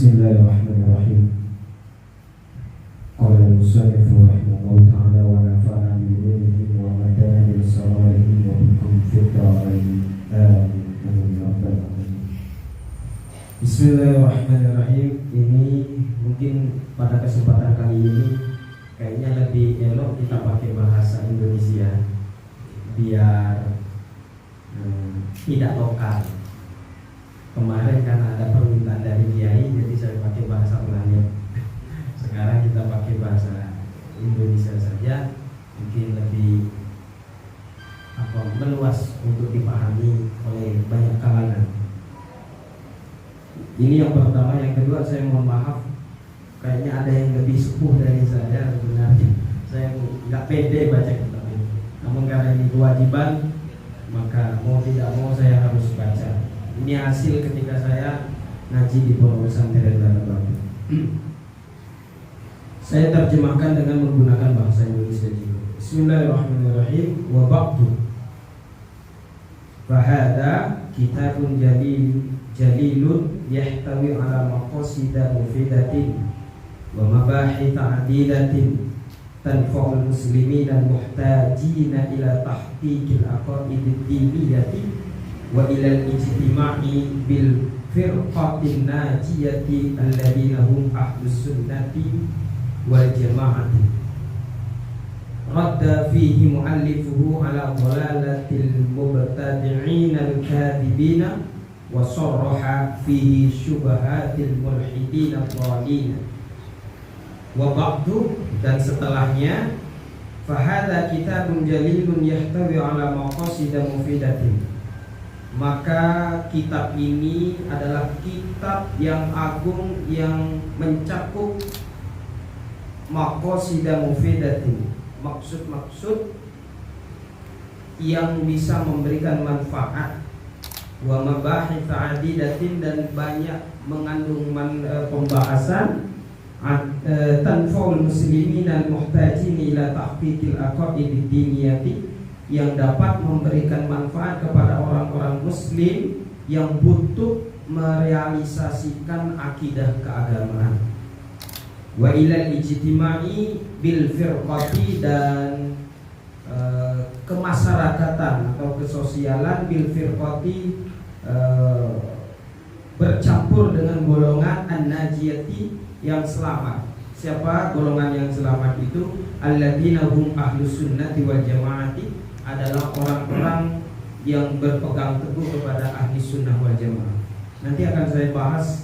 Bismillahirrahmanirrahim. Qala al-musannif rahimahullah ta'ala wa nafa'ana bi ilmihi wa madana bil saraihi wa bikum fid dharain. Amin ya rabbal alamin. Bismillahirrahmanirrahim. Ini mungkin pada kesempatan kali ini kayaknya lebih elok kita pakai bahasa Indonesia biar tidak lokal. Kemarin karena ada permintaan dari kiai, jadi saya pakai bahasa Melayu. Sekarang kita pakai bahasa Indonesia saja, mungkin lebih meluas untuk dipahami oleh banyak kalangan. Ini yang pertama. Yang kedua, saya mohon maaf, kayaknya ada yang lebih sepuh dari saya. Sebenarnya saya nggak pede baca kitab ini, namun karena ini kewajiban, maka mau tidak mau saya harus baca. Ini hasil ketika saya ngaji di Pondok Pesantren Tanah Batu. Saya terjemahkan dengan menggunakan bahasa Indonesia juga. Bismillahirrahmanirrahim. Wa ba'du. Fahada kitabun jalilun yahtawi ala maqasida mufidatin wa mabahith adidatin tanfa'ul muslimin dan muhtajina ila tahqiqil aqaidid diniyati wa ilal ijtima'i bil firqatin najiyati alladhina hum ahlus sunnati wal jama'ati. Radda fihi mu'allifuhu ala dhalalatil mubtadi'in al-kadhibina wa sarraha fihi syubhatil mulhidin ad-dhalin. Wa ba'du, dan setelahnya, fahadha kitabun jalilun yahtawi ala maqasida mufidatin. Maka kitab ini adalah kitab yang agung yang mencakup maqasida mufidatin, maksud-maksud yang bisa memberikan manfaat, wa mabahith adidatin, dan banyak mengandung pembahasan tanfa'ul muslimin dan muhtajin ila tahqiqil aqaidid diniyati, yang dapat memberikan manfaat kepada orang-orang muslim yang butuh merealisasikan akidah keagamaan. Wa ilal ijtima'i bil firqati, dan kemasyarakatan atau kesosialan bil firqati, bercampur dengan golongan an-najiyati, yang selamat. Siapa golongan yang selamat itu? Alladzina hum ahlus sunnati wal jama'ati, adalah orang-orang yang berpegang teguh kepada ahli sunnah wal jamaah. Nanti akan saya bahas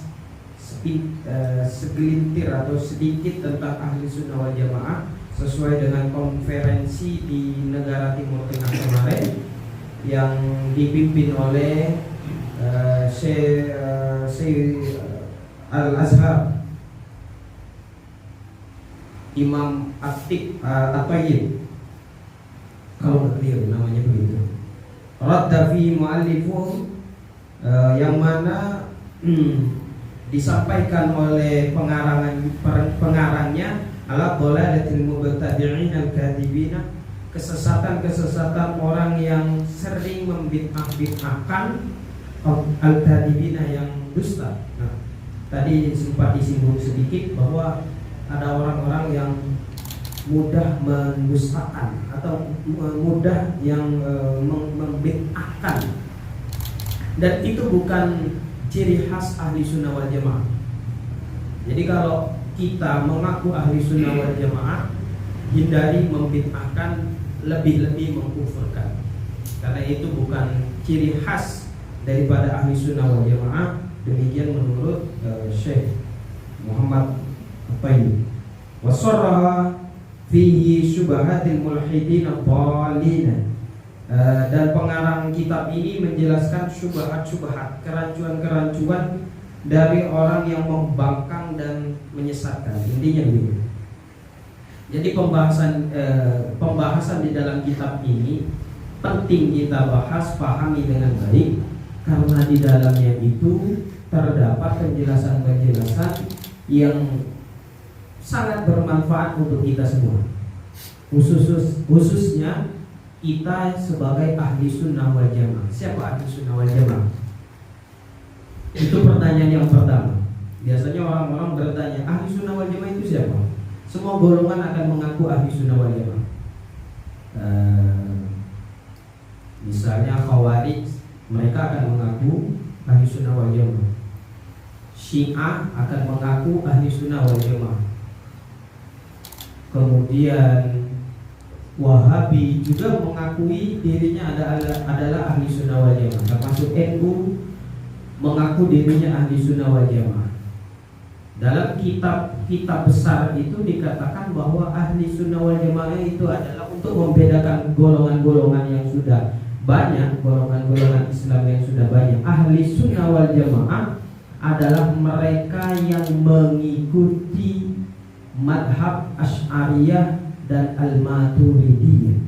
segelintir atau sedikit tentang ahli sunnah wal jamaah sesuai dengan konferensi di negara Timur Tengah kemarin yang dipimpin oleh Syekh Al-Azhar Imam At-Tayyib, kalau keliru namanya begitu. Radda fi mu'allifu, yang mana disampaikan oleh pengarangnya ala dhalalatil mubtadi'in al-kadhibina, kesesatan-kesesatan orang yang sering membid'ah-bid'ahkan, al-kadhibina, yang dusta. Nah, tadi sempat disinggung sedikit bahwa ada orang-orang yang mudah mendustakan atau mudah yang membid'ahkan, dan itu bukan ciri khas ahli sunnah wal jamaah. Jadi kalau kita mengaku ahli sunnah wal jamaah, hindari membid'ahkan, lebih-lebih mengkufurkan, karena itu bukan ciri khas daripada ahli sunnah wal jamaah. Demikian menurut Syekh Muhammad At-Tayyib. Wasarra fihi syubhatil mulhidin ad-dhalin, dan pengarang kitab ini menjelaskan syubhat-syubhat, kerancuan-kerancuan dari orang yang membangkang dan menyesatkan. Intinya begitu. Jadi pembahasan di dalam kitab ini penting kita bahas, pahami dengan baik, karena di dalamnya itu terdapat penjelasan-penjelasan yang sangat bermanfaat untuk kita semua, khususnya kita sebagai ahli sunnah wal jamaah. Siapa ahli sunnah wal jamaah? Itu pertanyaan yang pertama. Biasanya orang-orang bertanya, ahli sunnah wal jamaah itu siapa? Semua golongan akan mengaku ahli sunnah wal jamaah. Misalnya Khawarij, mereka akan mengaku ahli sunnah wal jamaah. Syiah akan mengaku ahli sunnah wal jamaah. Kemudian Wahabi juga mengakui dirinya adalah ahli sunnah wal jamaah. Termasuk NU mengaku dirinya ahli sunnah wal jamaah. Dalam kitab besar itu dikatakan bahwa ahli sunnah wal jamaah itu adalah untuk membedakan golongan-golongan yang sudah banyak, golongan-golongan Islam yang sudah banyak. Ahli sunnah wal jamaah adalah mereka yang mengikuti madhab Asy'ariyah dan Al-Maturidiyah.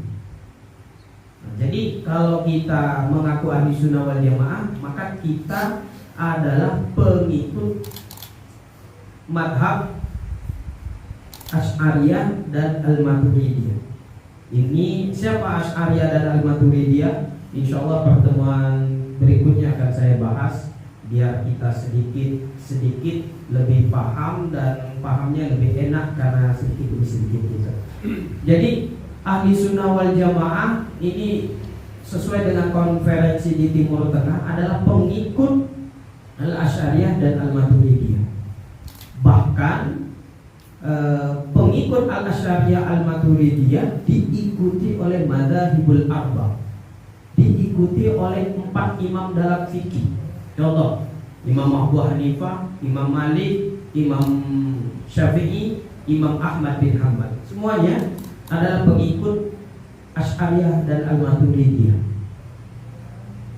Nah, jadi kalau kita mengaku ahli sunnah wal jamaah, maka kita adalah pengikut madhab Asy'ariyah dan Al-Maturidiyah. Ini siapa Asy'ariyah dan Al-Maturidiyah? Insyaallah pertemuan berikutnya akan saya bahas, biar kita sedikit lebih paham, dan pahamnya lebih enak karena sedikit demi sedikit kita. Jadi ahli sunnah wal jamaah ini sesuai dengan konferensi di Timur Tengah adalah pengikut Al-Asy'ariyah dan Al-Maturidiyah. Bahkan pengikut Al-Asy'ariyah Al-Maturidiyah diikuti oleh madzhabul arba', diikuti oleh 4 imam dalam fikih. Contoh, Imam Abu Hanifah, Imam Malik, Imam Syafi'i, Imam Ahmad bin Hanbal. Semuanya adalah pengikut Asy'ariyah dan Al-Maturidiyah.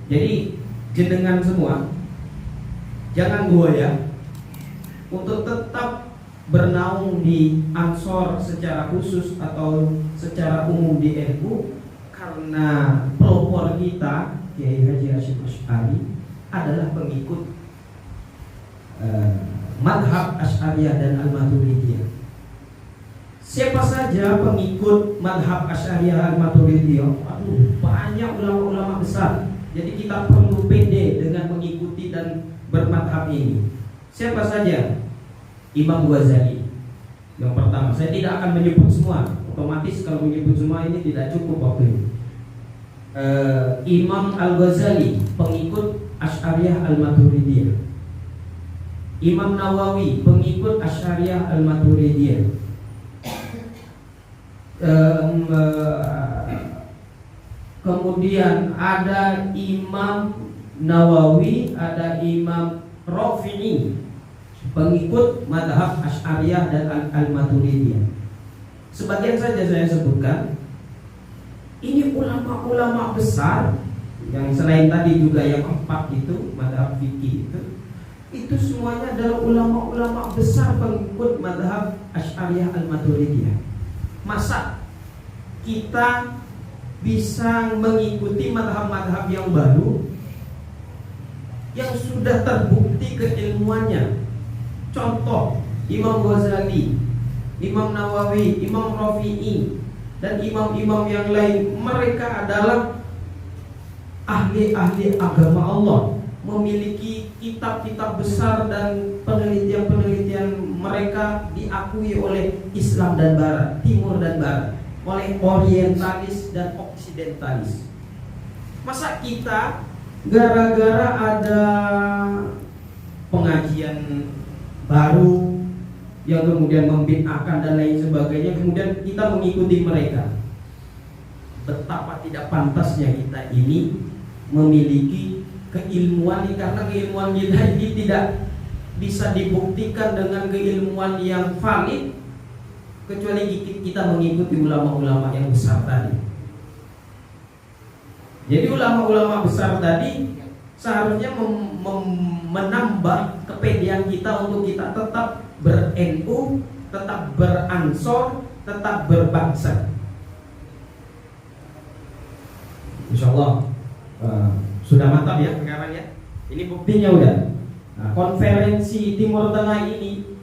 Jadi jenengan semua jangan goyah untuk tetap bernaung di Ansor secara khusus atau secara umum di NU, karena pelopor kita Kiai Haji Hasyim Asy'ari adalah pengikut madhab Asy'ariyah dan Al-Maturidiyah. Siapa saja pengikut madhab Asy'ariyah Al-Maturidiyah? Banyak ulama-ulama besar. Jadi kita perlu pede dengan mengikuti dan bermadhab ini. Siapa saja? Imam Ghazali yang pertama. Saya tidak akan menyebut semua. Otomatis kalau menyebut semua ini tidak cukup waktu ini. Imam Al-Ghazali pengikut Asy'ariyah Al-Maturidiyah. Imam Nawawi pengikut Asy'ariyah Al-Maturidiyah. Kemudian ada Imam Nawawi, ada Imam Rafi'i pengikut madhab Asy'ariyah dan Al-Maturidiyah. Sebagian saja saya sebutkan. Ini ulama-ulama besar yang selain tadi juga yang 4 itu madhab fikih itu semuanya adalah ulama-ulama besar pengikut madhab Asy'ariyah Al-Maturidiyah. Masa kita bisa mengikuti madhab-madhab yang baru yang sudah terbukti keilmuannya? Contoh, Imam Ghazali, Imam Nawawi, Imam Rafi'i, dan imam-imam yang lain, mereka adalah ahli-ahli agama Allah, memiliki kitab-kitab besar dan penelitian-penelitian mereka diakui oleh Islam dan Barat, Timur dan Barat, oleh orientalis dan oksidentalis. Masa kita gara-gara ada pengajian baru yang kemudian membid'ahkan dan lain sebagainya, kemudian kita mengikuti mereka? Betapa tidak pantasnya kita ini memiliki keilmuan, karena keilmuan kita ini tidak bisa dibuktikan dengan keilmuan yang valid kecuali kita mengikuti ulama-ulama yang besar tadi. Jadi ulama-ulama besar tadi seharusnya menambah kepedean kita untuk kita tetap ber-NU, tetap beransor, tetap berbangsa. Insyaallah sudah mantap ya sekarang ya. Ini buktinya udah. Nah, konferensi Timur Tengah ini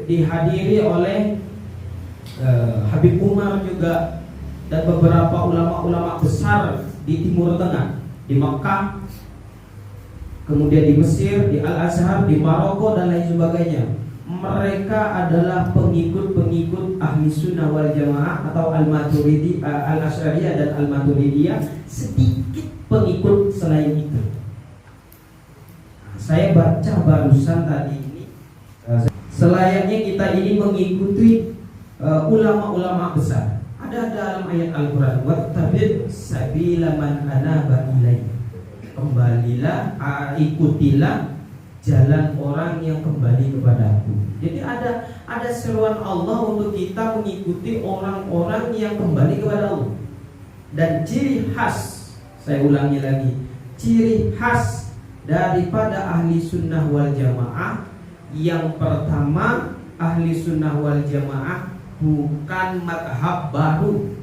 dihadiri oleh Habib Umar juga dan beberapa ulama-ulama besar di Timur Tengah, di Mekah, kemudian di Mesir, di Al-Azhar, di Maroko dan lain sebagainya. Mereka adalah pengikut-pengikut ahli sunnah wal jamaah atau al-maturidi, al-asyariyah dan al-maturidiyah. Sedikit pengikut selain itu. Saya baca barusan tadi ini, selayaknya kita ini mengikuti ulama-ulama besar. Ada dalam ayat Al-Quran, wattabi' sabila man anaba ilaih. Kembalilah, ikutilah jalan orang yang kembali kepadaku. Jadi ada seruan Allah untuk kita mengikuti orang-orang yang kembali kepada Allah. Dan ciri khas, saya ulangi lagi, ciri khas daripada ahli sunnah wal jamaah, yang pertama, ahli sunnah wal jamaah bukan madhab baru.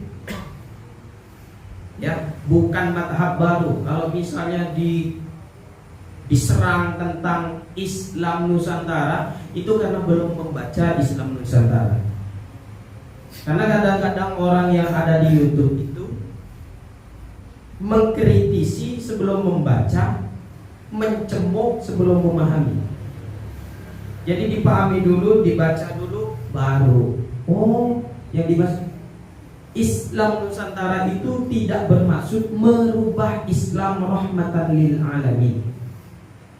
Ya, bukan madhab baru. Kalau misalnya diserang tentang Islam Nusantara, itu karena belum membaca Islam Nusantara. Karena kadang-kadang orang yang ada di YouTube itu mengkritisi sebelum membaca, mencemooh sebelum memahami. Jadi dipahami dulu, dibaca dulu, baru. Oh, yang dimaksud Islam Nusantara itu tidak bermaksud merubah Islam rahmatan lil alamin.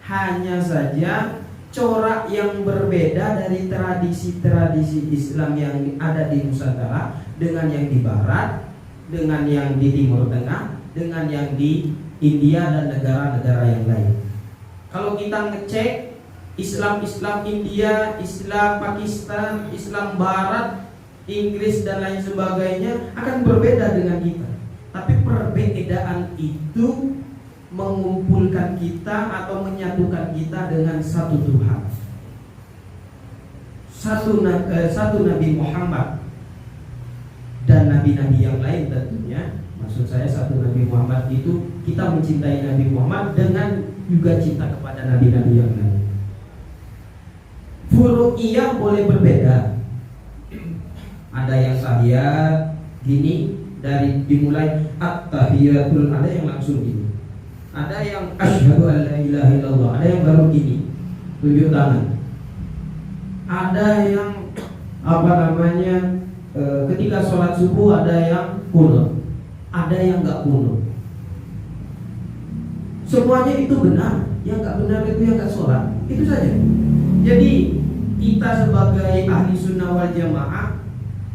Hanya saja corak yang berbeda dari tradisi-tradisi Islam yang ada di Nusantara dengan yang di Barat, dengan yang di Timur Tengah, dengan yang di India dan negara-negara yang lain. Kalau kita ngecek Islam India, Islam Pakistan, Islam Barat, Inggris dan lain sebagainya akan berbeda dengan kita. Tapi perbedaan itu mengumpulkan kita atau menyatukan kita dengan satu Tuhan, satu Nabi Muhammad dan nabi-nabi yang lain tentunya. Maksud saya satu Nabi Muhammad itu kita mencintai Nabi Muhammad dengan juga cinta kepada nabi-nabi yang lain. Furu'iyah boleh berbeda. Ada yang tahiyat gini, dari dimulai at-tahiyatul, ada yang langsung gini. Ada yang asyhadu an la ilaha illallah, ada yang baru gini, tunjuk tangan. Ada yang ketika sholat subuh ada yang kunut, ada yang nggak kunut. Semuanya itu benar, yang nggak benar itu yang nggak sholat, itu saja. Jadi kita sebagai ahli sunnah wal jamaah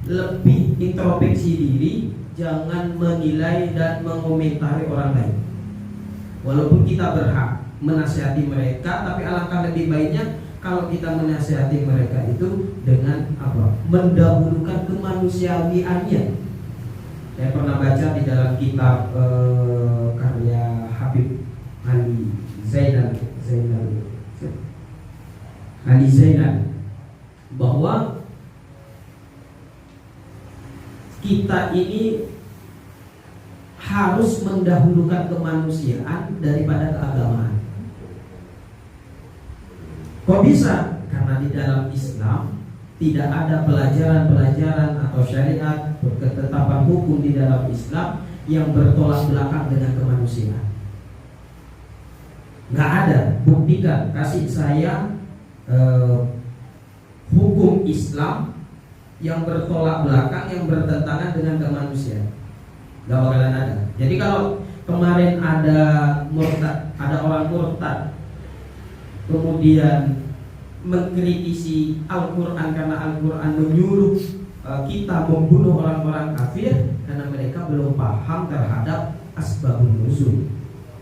lebih introspeksi diri, jangan menilai dan mengomentari orang lain. Walaupun kita berhak menasihati mereka, tapi alangkah lebih baiknya kalau kita menasihati mereka itu dengan apa? Mendahulukan kemanusiawiannya. Saya pernah baca di dalam kitab karya Habib Ali Zainal bahwa kita ini harus mendahulukan kemanusiaan daripada keagamaan. Kok bisa? Karena di dalam Islam tidak ada pelajaran-pelajaran atau syariat, ketetapan hukum di dalam Islam yang bertolak belakang dengan kemanusiaan. Nggak ada. Buktikan, kasih saya hukum Islam yang bertolak belakang, yang bertentangan dengan kemanusiaan. Gak bakalan ada. Jadi kalau kemarin ada orang murtad, kemudian mengkritisi Al-Quran karena Al-Quran menyuruh kita membunuh orang-orang kafir karena mereka belum paham terhadap asbabun nuzul.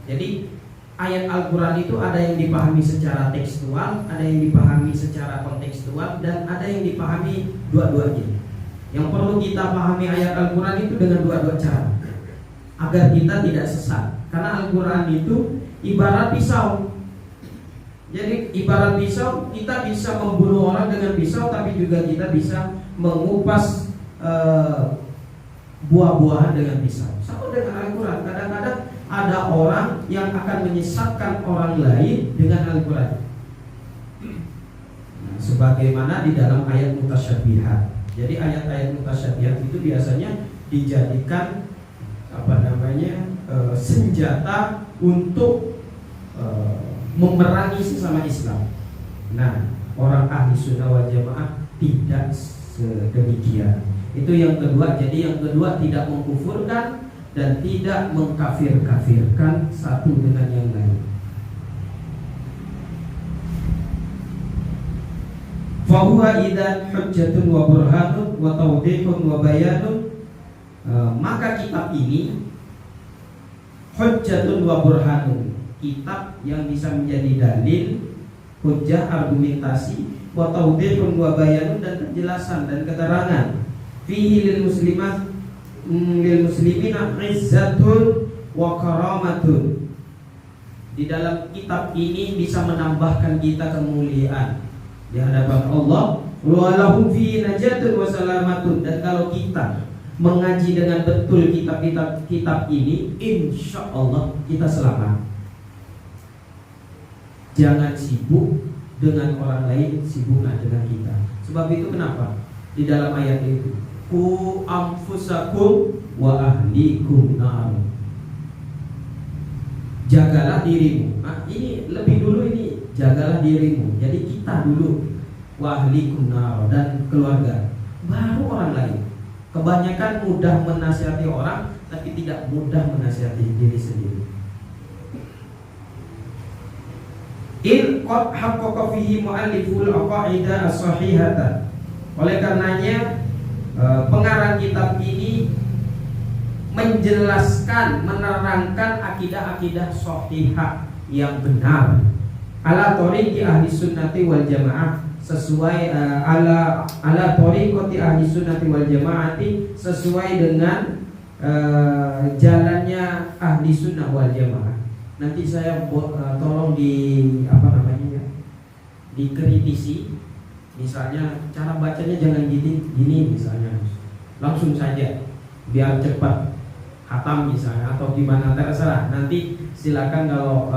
Jadi ayat Al-Quran itu ada yang dipahami secara tekstual, ada yang dipahami secara kontekstual, dan ada yang dipahami dua-duanya. Yang perlu kita pahami ayat Al-Quran itu dengan dua-dua cara agar kita tidak sesat. Karena Al-Quran itu ibarat pisau. Jadi ibarat pisau, kita bisa membunuh orang dengan pisau, tapi juga kita bisa mengupas buah-buahan dengan pisau. Sama dengan Al-Quran. Kadang-kadang ada orang yang akan menyesatkan orang lain dengan Al-Quran. Nah, sebagaimana di dalam ayat mutasyabihat. Jadi ayat-ayat mutasyabihat itu biasanya dijadikan senjata untuk memerangi sesama Islam. Nah, orang ahli sunnah wal jamaah tidak sedemikian. Itu yang kedua. Jadi yang kedua tidak mengkufurkan dan tidak mengkafir-kafirkan satu dengan yang lain. Fahuwa idzan hujjatun wa burhanun wa tawdihun wa bayanun. Maka kitab ini hujjatun wa burhanun, kitab yang bisa menjadi dalil, hujjah, argumentasi, wa tawdihun wa bayanun, dan penjelasan dan keterangan. Fihi lil muslimina izzatun wa karamatun. Di dalam kitab ini bisa menambahkan kita kemuliaan di hadapan Allah. Wa lahum fihi najatun wa salamatun. Dan kalau kita mengaji dengan betul kitab ini, insya Allah kita selamat. Jangan sibuk dengan orang lain, sibuklah dengan kita. Sebab itu kenapa di dalam ayat itu, ku anfusakum wa ahlikum nar. Jagalah dirimu. Nah, ini lebih dulu, ini jagalah dirimu. Jadi kita dulu, wa ahlikum nar, dan keluarga, baru orang lain. Kebanyakan mudah menasihati orang, tapi tidak mudah menasihati diri sendiri. Il qad haqqaqa fihi mu'alliful aqaida as-sahihata. Oleh karenanya pengarang kitab ini menjelaskan, menerangkan akidah-akidah sahihah yang benar ala thoriqi ahli sunnati wal jamaah, sesuai ala thoriqati ahli sunnati wal jamaati, sesuai dengan jalannya ahli sunnah wal jamaah. Nanti saya tolong dikritisi. Misalnya cara bacanya jangan gini misalnya, langsung saja biar cepat hatam misalnya, atau gimana, terserah. Nanti silakan kalau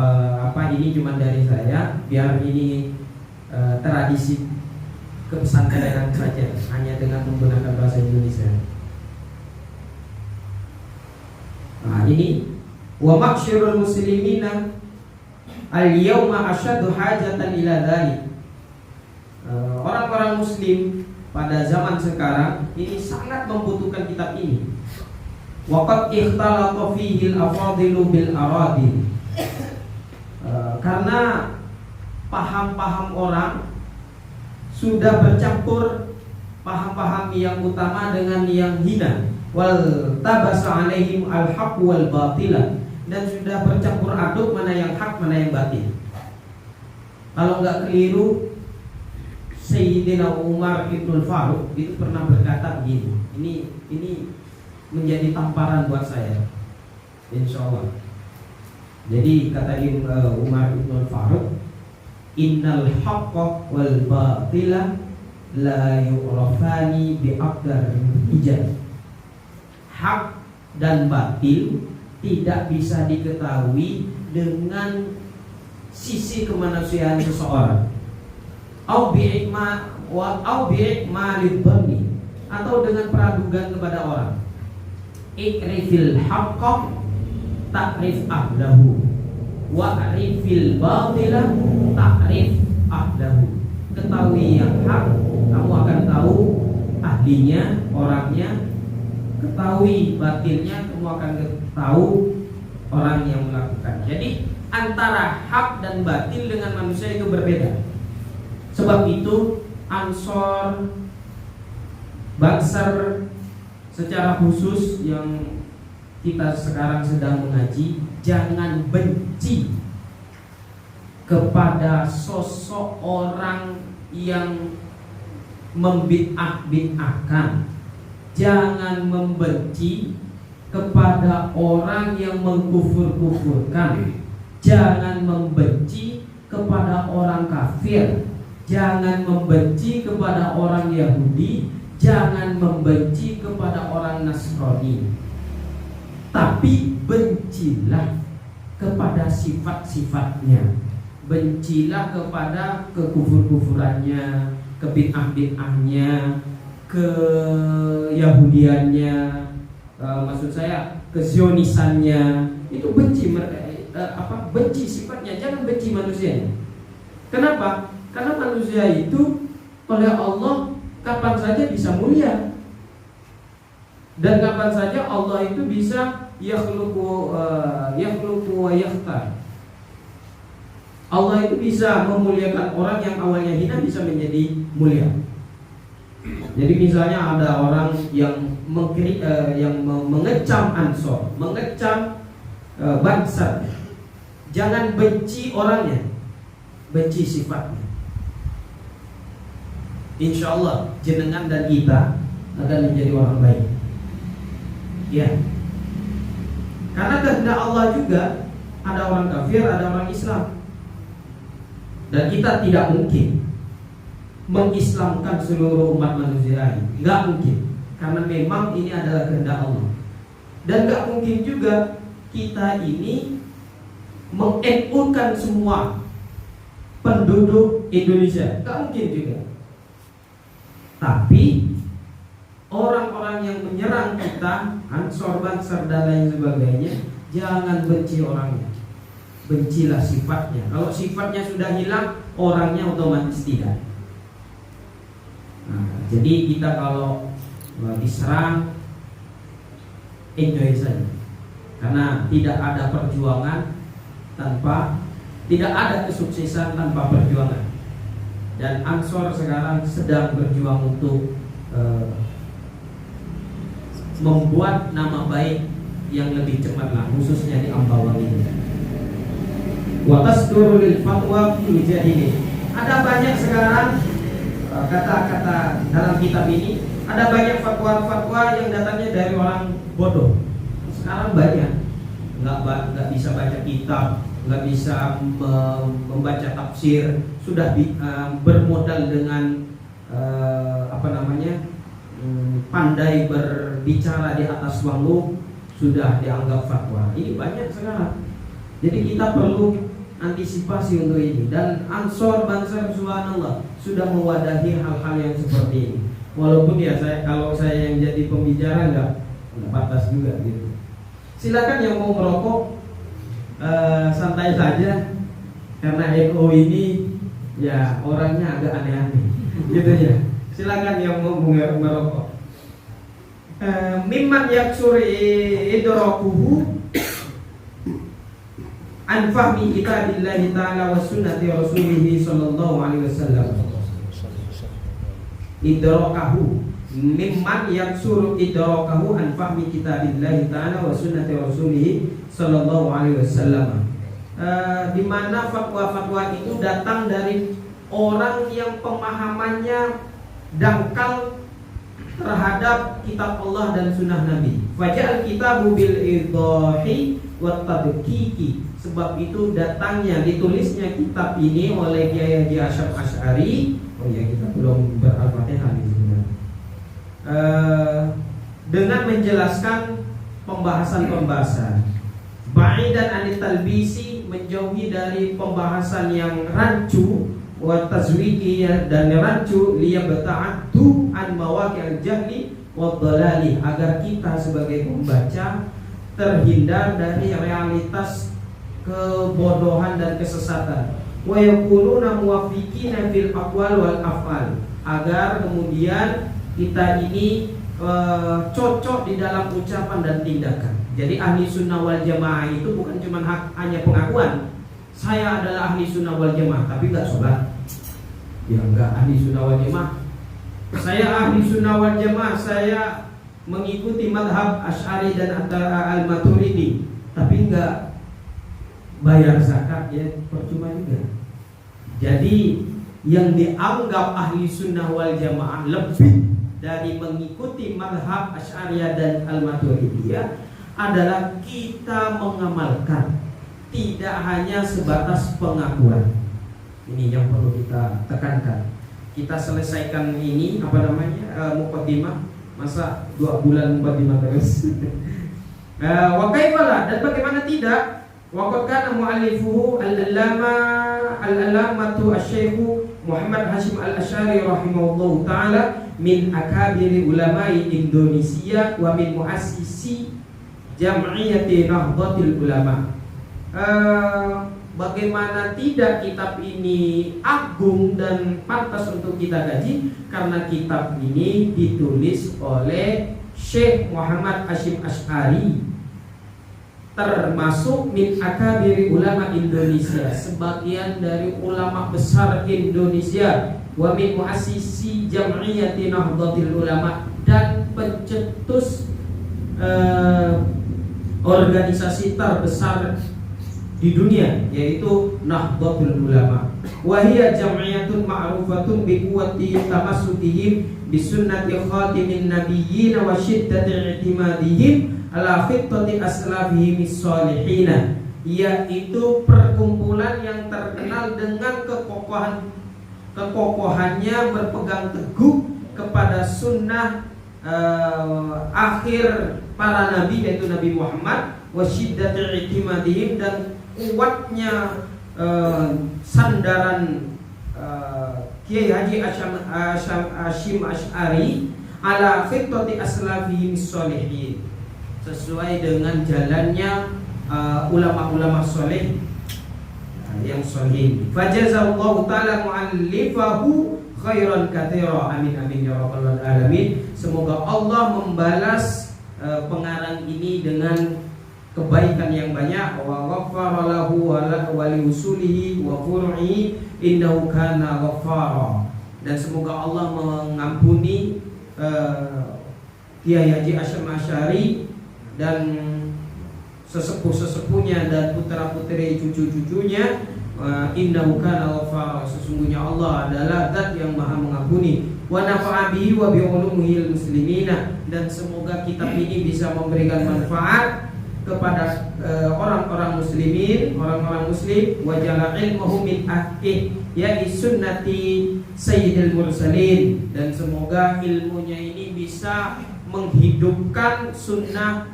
ini cuma dari saya, biar ini tradisi kepesantrenan saja, hanya dengan menggunakan bahasa Indonesia. Nah, ini wa maksyurul muslimina al-yawma asyaddu hajatan ila dzalik. Orang-orang muslim pada zaman sekarang ini sangat membutuhkan kitab ini. Waqad ikhtalata fihi al-afadilu bil aradil. Karena paham-paham orang sudah bercampur, paham-paham yang utama dengan yang hina. Wal tabasa alaihim al-haq wal batila, dan sudah bercampur aduk mana yang hak mana yang batil. Kalau nggak keliru, Sayyidina Umar Ibnul Faruq itu pernah berkata begini. Ini menjadi tamparan buat saya, insya Allah. Jadi kata Umar Ibnul Faruq, innal haqqa wal batila la yu'rafani bi'aqdar hijab. Hak dan batil tidak bisa diketahui dengan sisi kemanusiaan seseorang. Au bi'ikma lidhanni, atau dengan peradugan kepada orang. Ikrifil haqqa ta'rif ahlahu wa arifil batila ta'rif ahlahu. Ketahui yang hak, kamu akan tahu ahlinya, orangnya. Ketahui batilnya, kamu akan tahu orang yang melakukan. Jadi antara hak dan batil dengan manusia itu berbeda. Sebab itu Ansor, Bansar secara khusus yang kita sekarang sedang mengaji, jangan benci kepada sosok orang yang membid'ah-bid'ahkan. Jangan membenci kepada orang yang mengkufur-kufurkan. Jangan membenci kepada orang kafir. Jangan membenci kepada orang Yahudi. Jangan membenci kepada orang Nasrani. Tapi bencilah kepada sifat-sifatnya. Bencilah kepada kekufur-kufurannya, kebid'ah-bid'ahnya, keyahudiannya, maksud saya kezionisannya. Itu benci mereka. benci sifatnya, jangan benci manusianya. Kenapa? Karena manusia itu oleh Allah kapan saja bisa mulia, dan kapan saja Allah itu bisa yakhluqu wa yakhtar. Allah itu bisa memuliakan orang yang awalnya hina bisa menjadi mulia. Jadi misalnya ada orang yang mengecam Ansor, mengecam bangsa, jangan benci orangnya, benci sifatnya. Insya Allah jenengan dan kita akan menjadi orang baik. Ya, karena kehendak Allah juga ada orang kafir, ada orang Islam, dan kita tidak mungkin mengislamkan seluruh umat manusia ini, nggak mungkin, karena memang ini adalah kehendak Allah. Dan nggak mungkin juga kita ini meng-NU-kan semua penduduk Indonesia, nggak mungkin juga. Tapi orang-orang yang menyerang kita, Ansor, Bansar dan lain sebagainya, jangan benci orangnya, bencilah sifatnya. Kalau sifatnya sudah hilang, orangnya otomatis tidak. Nah, jadi kita kalau diserang, enjoy saja, karena tidak ada perjuangan tidak ada kesuksesan tanpa perjuangan. Dan Ansor sekarang sedang berjuang untuk membuat nama baik yang lebih cemerlang, khususnya di Ambawang ini. Wa tasduru lil fatwa fi ini. Ada banyak sekarang kata-kata dalam kitab ini, ada banyak fatwa-fatwa yang datangnya dari orang bodoh. Sekarang banyak nggak bisa baca kitab, nggak bisa membaca tafsir, sudah bermodal dengan pandai berbicara di atas panggung, sudah dianggap fatwa. Ini banyak sekarang. Jadi kita perlu antisipasi untuk ini. Dan Ansor Bansar subhanallah sudah mewadahi hal-hal yang seperti ini. Walaupun ya kalau saya yang jadi pembicara nggak batas juga gitu. Silakan yang mau merokok santai saja, karena NU ini ya orangnya agak aneh-aneh gitu ya. Silakan yang mau merokok. Mimman yaksur idrakuhu an fahmi kitabillahi ta'ala wa sunnati rasulih sallallahu alaihi wasallam. Idrakahu mimman yaksur idrakahu an fahmi kitabillahi ta'ala wa sunnati rasulih sallallahu alaihi wasallam. Di mana fatwa-fatwa itu datang dari orang yang pemahamannya dangkal terhadap kitab Allah dan sunnah Nabi. Faja'al kitabu bil idahi wa tadqiqi. Sebab itu datangnya, ditulisnya kitab ini oleh Kiai Haji Asy'ab Asy'ari. Oh ya, kita belum ber-Al-Fatihah di sini. Dengan menjelaskan pembahasan-pembahasan. Ba'idan anit talbisi, menjauhi dari pembahasan yang rancu, wa tazwiki, dan rancu, liyabta'addu an mawaqi'il jahli wa dhalali, agar kita sebagai pembaca terhindar dari realitas kebodohan dan kesesatan. Wa yakununa muwaffiqina fil aqwal wal af'al, agar kemudian kita ini cocok di dalam ucapan dan tindakan. Jadi ahli sunnah wal jamaah itu bukan cuma hanya pengakuan saya adalah ahli sunnah wal jamaah tapi nggak sholat, ya enggak ahli sunnah wal jamaah. Saya ahli sunnah wal jamaah, saya mengikuti madhab Asy'ari dan Al-Maturidi, tapi enggak bayar zakat, ya percuma juga. Jadi yang dianggap ahli sunnah wal jamaah lebih dari mengikuti madhab Asy'ariyah dan Al-Maturidiyah adalah kita mengamalkan, tidak hanya sebatas pengakuan. Ini yang perlu kita tekankan. Kita selesaikan ini muqaddimah, masa 2 bulan muqaddimah terus. Wa kaifalah, dan bagaimana tidak? Wa qad kana mu'allifuhu al-allamatu asy-syaikh Muhammad Hasyim Al-Asy'ari rahimahullahu taala min akabiri ulama'i Indonesia wa min muassisi Jam'iyyati Nahdlatul Ulama. bagaimana tidak kitab ini agung dan pantas untuk kita kaji? Karena kitab ini ditulis oleh Syekh Muhammad Hasyim Asy'ari, termasuk min akabiri ulama Indonesia, sebagian dari ulama besar Indonesia, wa min muassisi Jam'iyyati Nahdlatul Ulama, dan pencetus organisasi terbesar di dunia, yaitu Nahdlatul Ulama. Wa hiya jam'iyyatun ma'rufatun bi quwwati tamassukihim bi sunnati khatimin nabiyyin wa shiddati i'timadihim ala khittati aslafihim as-salihin, yaitu perkumpulan yang terkenal dengan kekokohannya berpegang teguh kepada sunnah akhir para nabi, yaitu Nabi Muhammad, wa shiddati i'timadihim, dan kuatnya sandaran Kiai Haji Hasyim Asy'ari ala khittati aslafihim sholihin, sesuai dengan jalannya ulama-ulama soleh yang sholihin. Fajazallahu ta'ala mu'allifahu khairan katsira. Amin amin ya rabbal alamin. Semoga Allah membalas pengarang ini dengan kebaikan yang banyak, wa ghaffara lahu wa li usulihi wa furu'i innahu kana ghaffara. Dan semoga Allah mengampuni Kiai Haji Hasyim Asy'ari dan sesepuh-sesepuhnya dan putra-putri cucu-cucunya. Innahu kana ghaffara, sesungguhnya Allah adalah zat yang maha mengampuni. Wa nafa'a bihi wa bi ulumihil muslimina, dan semoga kitab ini bisa memberikan manfaat kepada orang-orang muslimin, orang-orang muslim, wa jala ilmuhum min ahkih ya sunnati sayyidil mursalin, dan semoga ilmunya ini bisa menghidupkan sunnah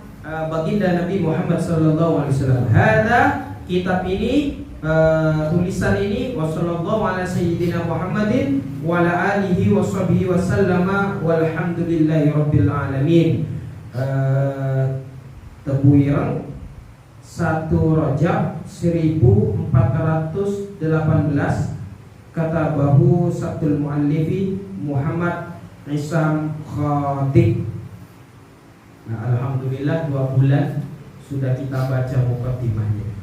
baginda Nabi Muhammad sallallahu alaihi wasallam. Hada, kitab ini, tulisan ini, wa sallallahu ala sayyidina Muhammadin wa ala alihi wa sahbihi wa sallama walhamdulillahi rabbil alamin. Tebuireng 1 Rajab 1418, kata bahu Sabtul Muallifi Muhammad Isam Khatib. Nah, alhamdulillah 2 bulan sudah kita baca muqaddimahnya.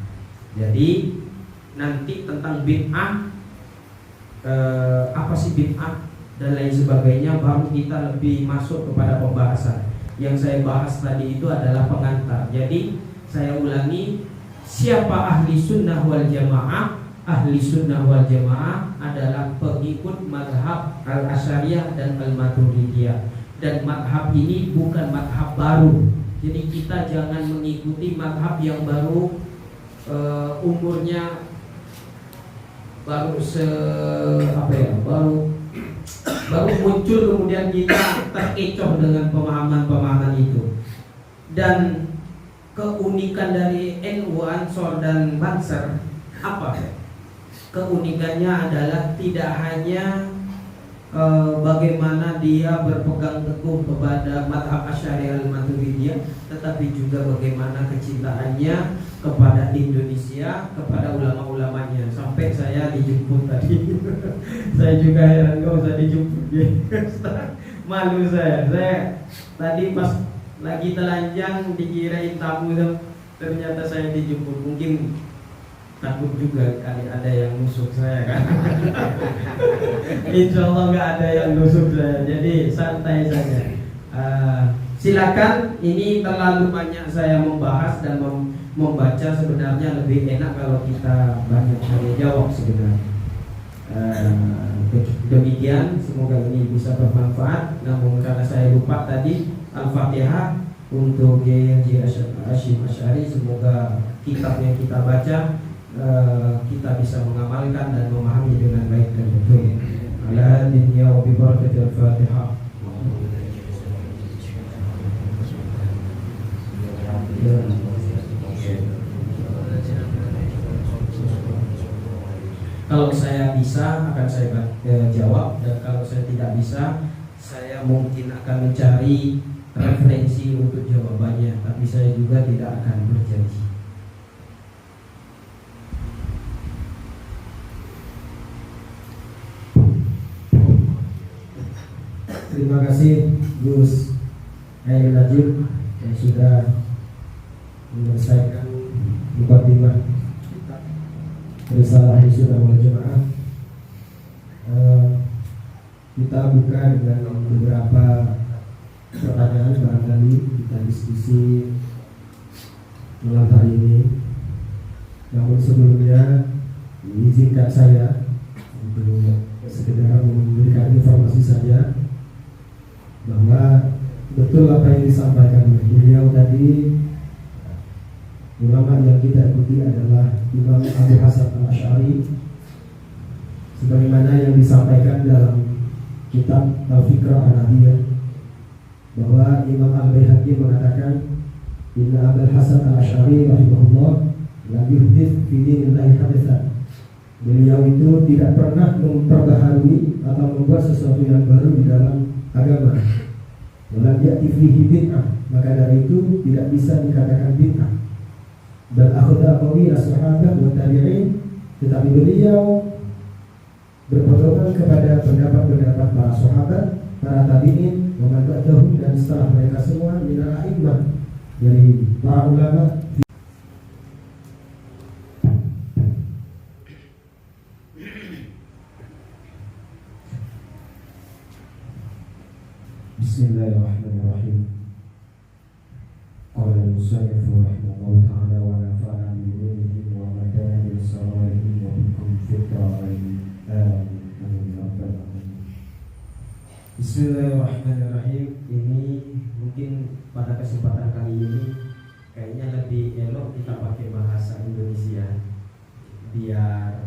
Jadi nanti tentang bid'ah, apa sih bid'ah dan lain sebagainya, baru kita lebih masuk kepada pembahasan. Yang saya bahas tadi itu adalah pengantar. Jadi saya ulangi, siapa ahli sunnah wal jamaah? Ahli sunnah wal jamaah adalah pengikut madhab al-Asy'ariyah dan al-Maturidiyah. Dan madhab ini bukan madhab baru. Jadi kita jangan mengikuti madhab yang baru, umurnya baru baru muncul, kemudian kita terkecoh dengan pemahaman-pemahaman itu. Dan keunikan dari NU, Ansor dan Banser apa? Keunikannya adalah tidak hanya bagaimana dia berpegang teguh kepada madhab Asy'ariyah al-Maturidiyah, tetapi juga bagaimana kecintaannya kepada Indonesia, kepada ulama-ulamanya. Sampai saya dijemput tadi. Saya juga heran, gak usah dijemput. Malu saya tadi pas lagi telanjang dikirain tamu, ternyata saya dijemput. Mungkin takut juga kali ada yang nusuk saya kan. Insya Allah nggak ada yang nusuk saya, jadi santai saja. Silakan, ini terlalu banyak saya membahas dan membaca, sebenarnya lebih enak kalau kita banyak tanya jawab sebenarnya. Demikian, semoga ini bisa bermanfaat. Namun karena saya lupa tadi, Al-Fatihah untuk Kiai Hasyim Asy'ari, semoga kitab yang kita baca kita bisa mengamalkan dan memahami dengan baik dan betul. Ala dunya wa bi barakatil Fatihah. Kalau saya bisa akan saya jawab, dan kalau saya tidak bisa, saya mungkin akan mencari referensi untuk jawabannya, tapi saya juga tidak akan berjanji. Terima kasih Gus Hairil Najib yang sudah menyelesaikan mukadimah Risalah Ahlussunnah wal Jamaah. Kita buka dengan beberapa pertanyaan, barangkali kita diskusi malam hari ini. Namun sebelumnya izinkan saya untuk sekedar memberikan informasi saja bahwa betul apa yang disampaikan oleh beliau tadi. Ulama yang kita ikuti adalah Imam Abu Hasan Al-Asy'ari, sebagaimana yang disampaikan dalam kitab Al-Fiqh An-Nahiyah, bahwa Imam Al-Baihaqi mengatakan Inna Abu Hasan Al-Asy'ari rahimahullah la yuhdits fi dinillahi hadatsan. Beliau itu tidak pernah memperbaharui atau membuat sesuatu yang baru di dalam agama. Walam ya'ti fihi bid'ah, maka dari itu tidak bisa dikatakan bid'ah. Dan akhadha aqwali as-sahabah wa tabi'in, tetapi beliau berpedoman kepada pendapat-pendapat para sahabat, para tabi'in, wa man ba'dahum, dan setelah mereka semua minal a'immah, dari para ulama. Bismillahirrahmanirrahim. Qala al-musannif rahimahullah ta'ala wa nafa'ana bi ilmihi wa madana bi sawalihi wa bikum fitra'ihi. Amin ya rabbal alamin. Bismillahirrahmanirrahim. Ini mungkin pada kesempatan kali ini kayaknya lebih elok kita pakai bahasa Indonesia biar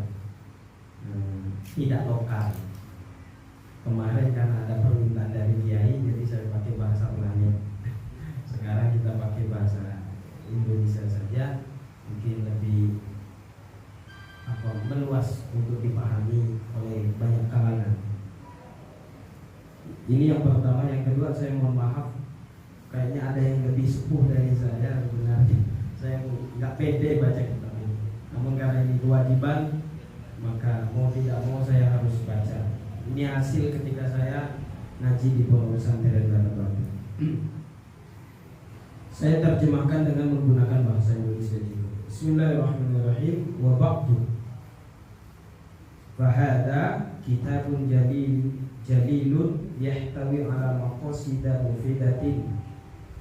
tidak lokal. Kemarin kan ada permintaan dari Kiai, jadi saya pakai bahasa planet. Sekarang kita pakai bahasa Indonesia saja, mungkin lebih meluas untuk dipahami oleh banyak kalangan. Ini yang pertama. Yang kedua, saya mohon maaf, kayaknya ada yang lebih sepuh dari saya sebenarnya. Saya nggak pede baca kitab ini, namun karena ini kewajiban, maka mau tidak mau saya harus baca. Ini hasil ketika saya ngaji di Pondok Pesantren Batu. Saya terjemahkan dengan menggunakan bahasa Indonesia juga. Bismillahirrahmanirrahim. Wa ba'du. Fahada kitabun jalilun yahtawi ala maqasida mufidatin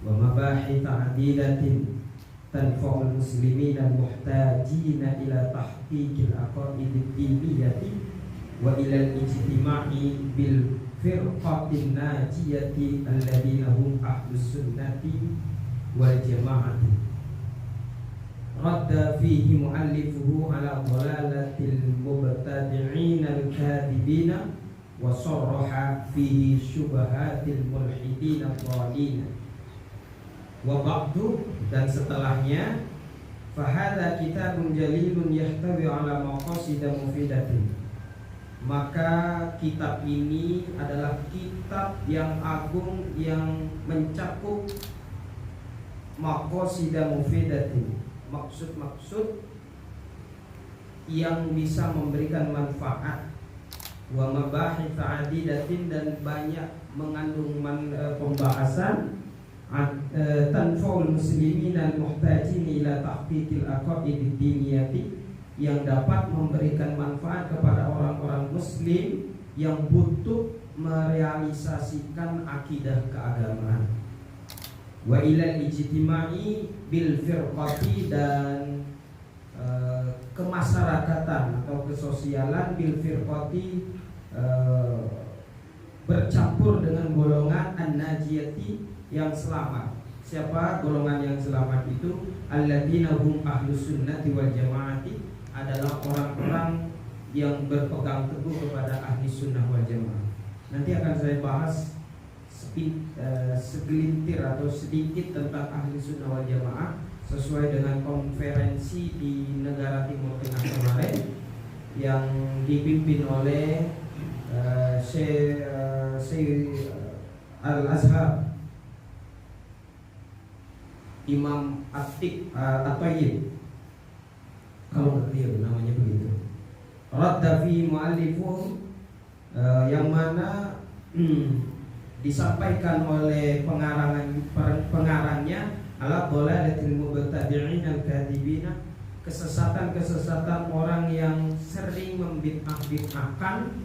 wa mabahith adidatin tanfa'ul muslimin al-muhtajina ila tahqiqil aqaidid diniyati wa ilal ijtima'i bil firqatin najiyati alladhina hum ahlus sunnati wal jama'ati. Radda fihi mu'allifuhu ala dhalalatil mubtadi'in al-kadhibina wa sarraha fihi syubhatil mulhidin ad-dhalin. Wa ba'du, dan setelahnya, fahadha kitabun jalilun yahtawi ala maqasida mufidatin. Maka kitab ini adalah kitab yang agung yang mencakup maqasida mufidatin, maksud-maksud yang bisa memberikan manfaat, wa mabahith adidatin, dan banyak mengandung pembahasan tanfa'ul muslimin al-muhtajin ila tahqiqil aqaidid diniyati, yang dapat memberikan manfaat kepada orang-orang muslim yang butuh merealisasikan akidah keagamaan. Wa ilal ijtima'i bil firqati, dan kemasyarakatan atau kesosialan bil firqati, bercampur dengan golongan an-najiyati, yang selamat. Siapa golongan yang selamat itu? Alladzina hum ahlus sunnati wal jamaati, adalah orang-orang yang berpegang teguh kepada ahli sunnah wal jamaah. Nanti akan saya bahas segelintir atau sedikit tentang ahli sunnah wal jamaah sesuai dengan konferensi di negara Timur Tengah kemarin yang dipimpin oleh Syekh Al-Azhar Imam Atik At-Tayyib, kalau beliau namanya begitu. Radda fi mu'allifuh, yang mana disampaikan oleh pengarangnya ala dhalalatil mubtadi'in al-kadhibina, kesesatan-kesesatan orang yang sering membid'ah-bid'ahkan,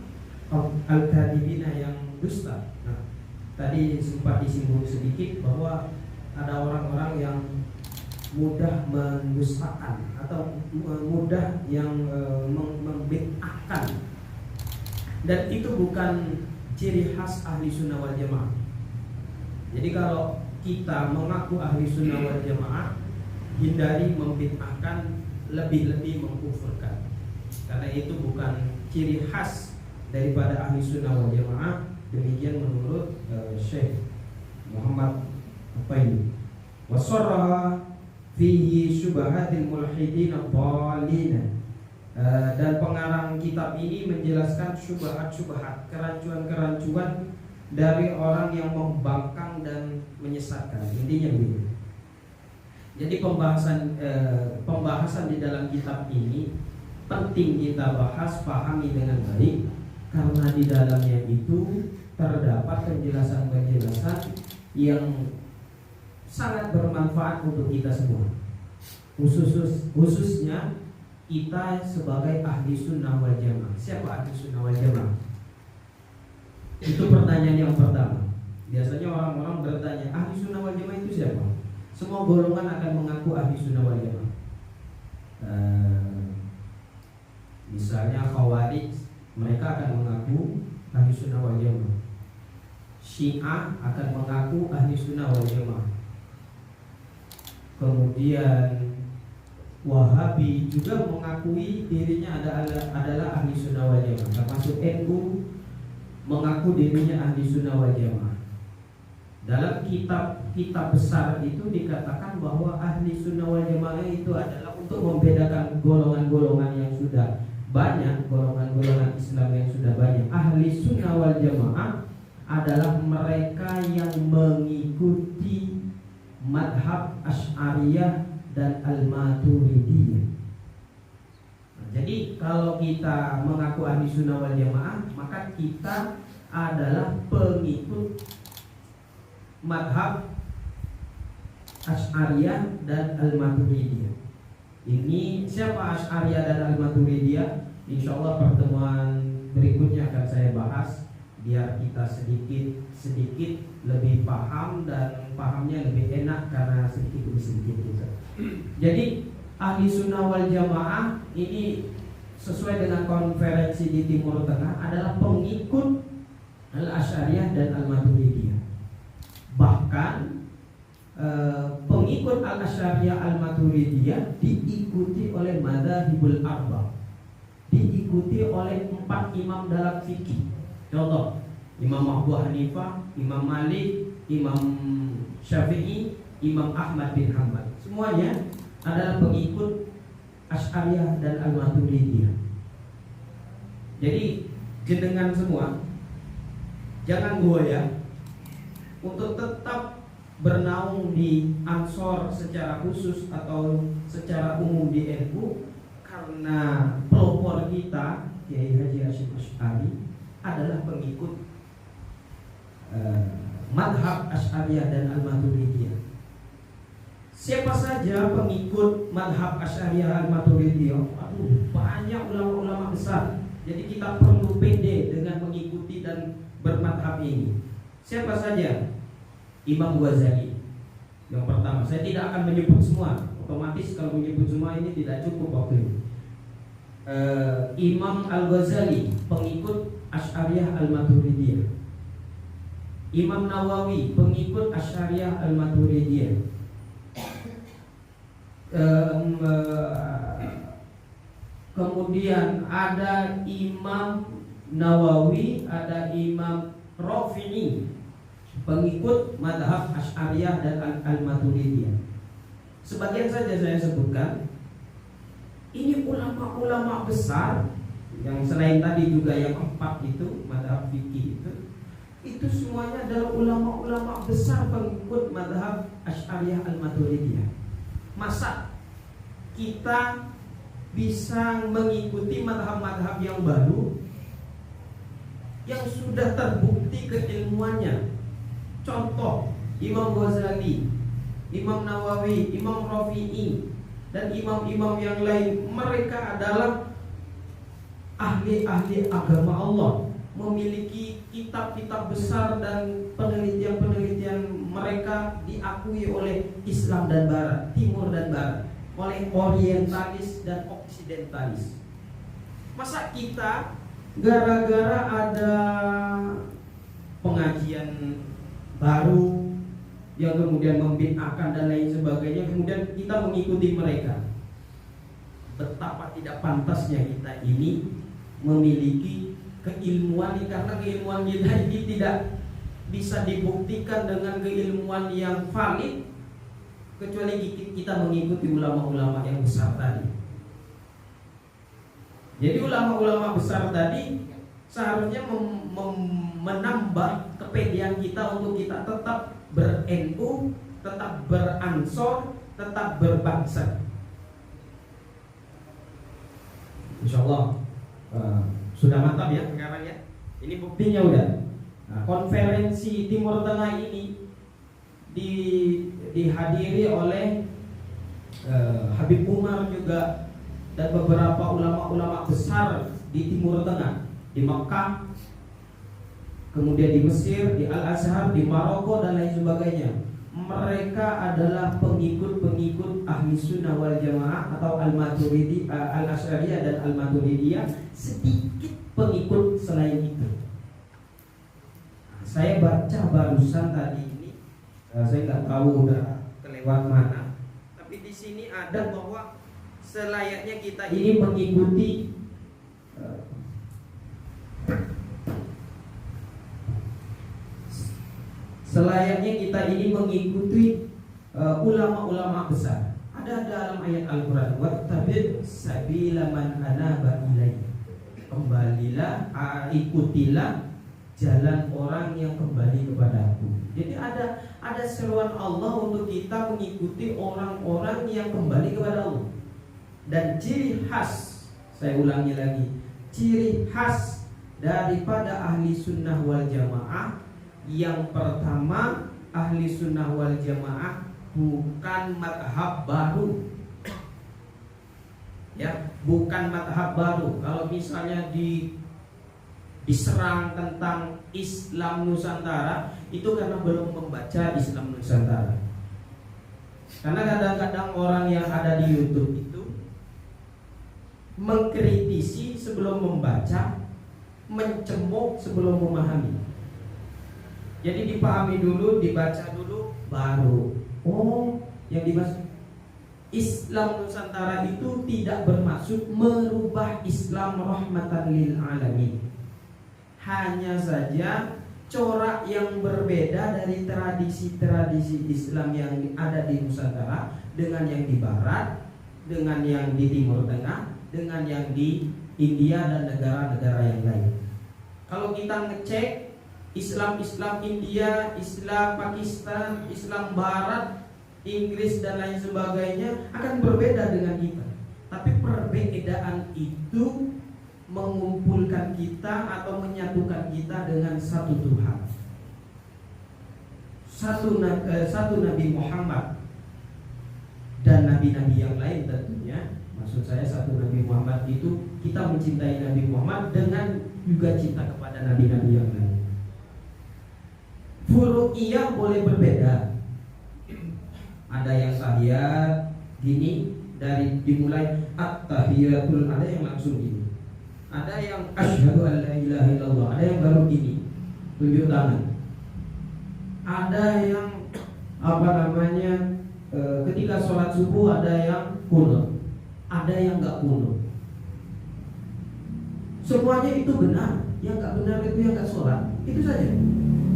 al-kadhibina yang dusta. Nah, tadi sempat disinggung sedikit bahwa ada orang-orang yang mudah mendustakan atau mudah yang membid'ahkan, dan itu bukan ciri khas ahli sunnah wal jamaah. Jadi kalau kita mengaku ahli sunnah wal jamaah, hindari membid'ahkan, lebih-lebih mengkufurkan, karena itu bukan ciri khas daripada ahli sunnah wal jamaah. Demikian menurut Syekh Muhammad apa ini, wasarraha fihi syubhatil mulhidin ad-dallin. Dan pengarang kitab ini menjelaskan syubhat-syubhat, kerancuan-kerancuan dari orang yang membangkang dan menyesatkan. Intinya begitu. Jadi pembahasan di dalam kitab ini penting kita bahas, pahami dengan baik, karena di dalamnya itu terdapat penjelasan-penjelasan yang sangat bermanfaat untuk kita semua, khususnya kita sebagai ahli sunnah wal jamaah. Siapa ahli sunnah wal jamaah? Itu pertanyaan yang pertama. Biasanya orang-orang bertanya, ahli sunnah wal jamaah itu siapa? Semua golongan akan mengaku ahli sunnah wal jamaah. Misalnya Khawarij, mereka akan mengaku ahli sunnah wal jamaah. Syiah akan mengaku ahli sunnah wal jamaah. Kemudian Wahabi juga mengakui dirinya adalah ahli sunnah wal jamaah. Termasuk NU mengaku dirinya ahli sunnah wal jamaah. Dalam kitab besar itu dikatakan bahwa ahli sunnah wal jamaah itu adalah untuk membedakan golongan-golongan yang sudah banyak, golongan-golongan Islam yang sudah banyak. Ahli sunnah wal jamaah adalah mereka yang mengikuti madhab Asy'ariyah dan Al-Maturidiyah. Nah, jadi kalau kita mengaku ahli sunnah wal jamaah, maka kita adalah pengikut madhab Asy'ariyah dan Al-Maturidiyah. Ini siapa Asy'ariyah dan Al-Maturidiyah? Insyaallah pertemuan berikutnya akan saya bahas, biar kita sedikit lebih paham, dan pahamnya lebih enak karena sedikit demi sedikit gitu. Jadi ahli sunnah wal jamaah ini sesuai dengan konferensi di Timur Tengah adalah pengikut Al-Asy'ariyah dan Al-Maturidiyah. Bahkan pengikut Al-Asy'ariyah Al-Maturidiyah diikuti oleh madzhabul arba', diikuti oleh 4 imam dalam fikih. Contoh, Imam Abu Hanifah, Imam Malik, Imam Syafi'i, Imam Ahmad bin Hanbal. Semuanya adalah pengikut Asy'ariyah dan Al-Maturidiyah. Jadi jenengan semua jangan goyah untuk tetap bernaung di Ansor secara khusus atau secara umum di NU, karena pelopor kita Kiai Haji Hasyim Asy'ari adalah pengikut madhab Asy'ariyah dan Al-Maturidiyah. Siapa saja pengikut madhab Asy'ariyah Al-Maturidiyah? Banyak ulama-ulama besar. Jadi kita perlu pede dengan mengikuti dan bermadhab ini. Siapa saja? Imam Ghazali yang pertama. Saya tidak akan menyebut semua. Otomatis kalau menyebut semua ini tidak cukup waktu ini. Imam Al-Ghazali pengikut Asy'ariyah Al-Maturidiyah. Imam Nawawi pengikut Asy'ariyah Al-Maturidiyah. Kemudian ada Imam Nawawi, ada Imam Rafi'i pengikut madhab Asy'ariyah dan Al-Maturidiyah. Sebagian saja saya sebutkan. Ini ulama-ulama besar yang selain tadi juga yang 4 itu madhab fikih itu semuanya adalah ulama-ulama besar pengikut madhab Asy'ariyah Al-Maturidiyah. Masa kita bisa mengikuti madhab-madhab yang baru yang sudah terbukti keilmuannya, Contoh Imam Ghazali, Imam Nawawi, Imam Rafi'i, dan imam-imam yang lain, mereka adalah ahli-ahli agama Allah, memiliki kitab-kitab besar dan penelitian-penelitian mereka diakui oleh Islam dan Barat, Timur dan Barat, oleh orientalis dan oksidentalis. Masa kita gara-gara ada pengajian baru yang kemudian membid'ahkan dan lain sebagainya, kemudian kita mengikuti mereka? Betapa tidak pantasnya kita ini memiliki keilmuan ini, karena keilmuan kita ini tidak bisa dibuktikan dengan keilmuan yang valid kecuali kita mengikuti ulama-ulama yang besar tadi. Jadi ulama-ulama besar tadi seharusnya menambah kepedean kita untuk kita tetap ber-NU, tetap beransor, tetap berbangsa. Insyaallah sudah mantap ya sekarang ya. Ini buktinya udah. Nah, konferensi Timur Tengah ini dihadiri oleh Habib Umar juga dan beberapa ulama-ulama besar di Timur Tengah, di Mekah, kemudian di Mesir, di Al-Azhar, di Maroko dan lain sebagainya. Mereka adalah pengikut-pengikut Ahli Sunnah wal Jamaah atau Al-Maturidi, Al-Asy'ariyah dan Al-Maturidiyah. Sedikit pengikut selain itu. Saya baca barusan tadi ini, saya nggak tahu udah kelewat mana, tapi di sini ada bahwa selayaknya kita ini mengikuti ulama-ulama besar. Ada dalam ayat Al-Quran, wattabi' sabila man anaba ilayya. Kembalilah, ikutilah jalan orang yang kembali kepadaku. Jadi ada seruan Allah untuk kita mengikuti orang-orang yang kembali kepada Allah. Dan ciri khas, saya ulangi lagi, ciri khas daripada ahli sunnah wal jamaah, yang pertama, ahli sunnah wal jamaah bukan madhab baru. Ya, bukan madhab baru. Kalau misalnya diserang tentang Islam Nusantara, itu karena belum membaca Islam Nusantara. Karena kadang-kadang orang yang ada di YouTube itu mengkritisi sebelum membaca, mencemooh sebelum memahami. Jadi dipahami dulu, dibaca dulu, baru yang dimaksud Islam Nusantara itu tidak bermaksud merubah Islam rahmatan lil alamin. Hanya saja corak yang berbeda dari tradisi-tradisi Islam yang ada di Nusantara dengan yang di Barat, dengan yang di Timur Tengah, dengan yang di India dan negara-negara yang lain. Kalau kita ngecek Islam India, Islam Pakistan, Islam Barat, Inggris dan lain sebagainya akan berbeda dengan kita. Tapi perbedaan itu mengumpulkan kita atau menyatukan kita dengan satu Tuhan, satu Nabi Muhammad dan nabi-nabi yang lain tentunya. Maksud saya satu Nabi Muhammad itu kita mencintai Nabi Muhammad dengan juga cinta kepada nabi-nabi yang lain. Furu'iyah boleh berbeda. Ada yang tahiyat gini, dari dimulai at-tahiyatul, ada yang langsung gini. Ada yang asyhadu an la ilaha illallah, ada yang baru gini, tunjuk tangan. Ada yang ketika sholat subuh ada yang kunut, ada yang nggak kunut. Semuanya itu benar, yang nggak benar itu yang nggak sholat, itu saja.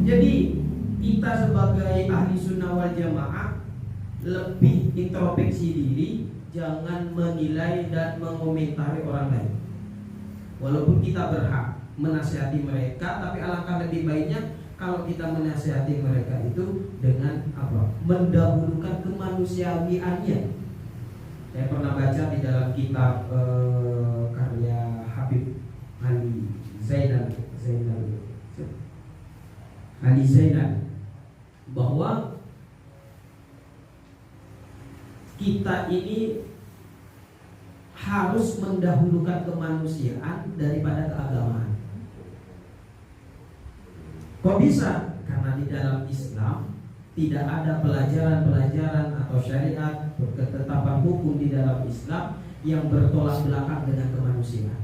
Jadi kita sebagai ahli sunnah wal jamaah lebih introspeksi diri, jangan menilai dan mengomentari orang lain. Walaupun kita berhak menasihati mereka, tapi alangkah lebih baiknya kalau kita menasihati mereka itu dengan apa? Mendahulukan kemanusiawiannya. Saya pernah baca di dalam kitab karya Habib Ali Zainal bahwa kita ini harus mendahulukan kemanusiaan daripada keagamaan. Kok bisa? Karena di dalam Islam tidak ada pelajaran-pelajaran atau syariat ketetapan hukum di dalam Islam yang bertolak belakang dengan kemanusiaan.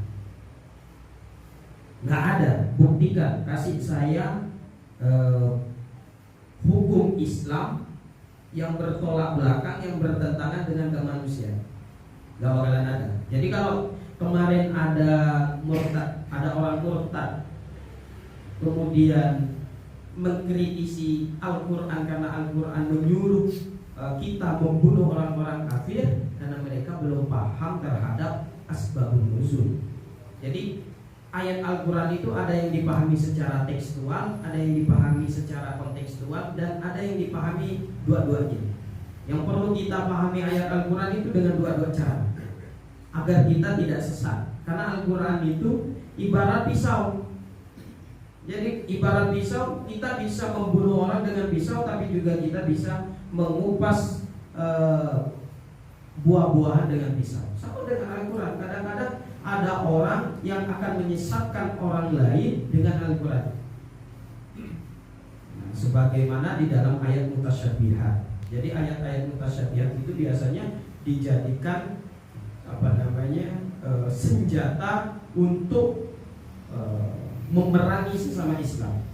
Nggak ada. Buktikan, kasih saya hukum Islam yang bertolak belakang, yang bertentangan dengan kemanusiaan. Nggak bakalan ada. Jadi kalau kemarin ada murtad, ada orang murtad, kemudian mengkritisi Al-Quran karena Al-Quran menyuruh kita membunuh orang-orang kafir karena mereka belum paham terhadap asbabun nuzul. Jadi ayat Al-Quran itu ada yang dipahami secara tekstual, ada yang dipahami secara kontekstual, dan ada yang dipahami dua-duanya. Yang perlu kita pahami ayat Al-Quran itu dengan dua-dua cara agar kita tidak sesat. Karena Al-Quran itu ibarat pisau. Jadi ibarat pisau, kita bisa membunuh orang dengan pisau, tapi juga kita bisa mengupas buah-buahan dengan pisau. Sama dengan Al-Quran. Kadang-kadang ada orang yang akan menyesatkan orang lain dengan Al-Quran. Nah, sebagaimana di dalam ayat mutasyabihat. Jadi ayat-ayat mutasyabihat itu biasanya dijadikan senjata untuk memerangi sesama Islam.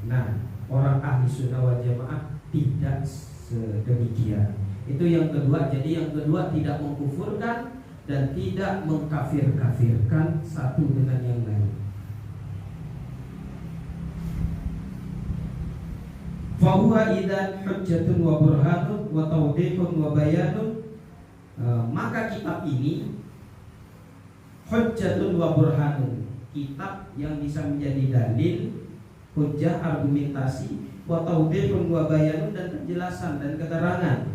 Nah, orang ahli sunnah wal jamaah tidak sedemikian. Itu yang kedua. Jadi yang kedua, tidak mengkufurkan dan tidak mengkafir-kafirkan satu dengan yang lain. Fahuwa idzan hujjatun wa burhanun wa tawdihun wa bayanun. Maka kitab ini hujjatun wa burhanun, kitab yang bisa menjadi dalil, hujjah, argumentasi, wa tawdihun wa bayanun, dan penjelasan dan keterangan.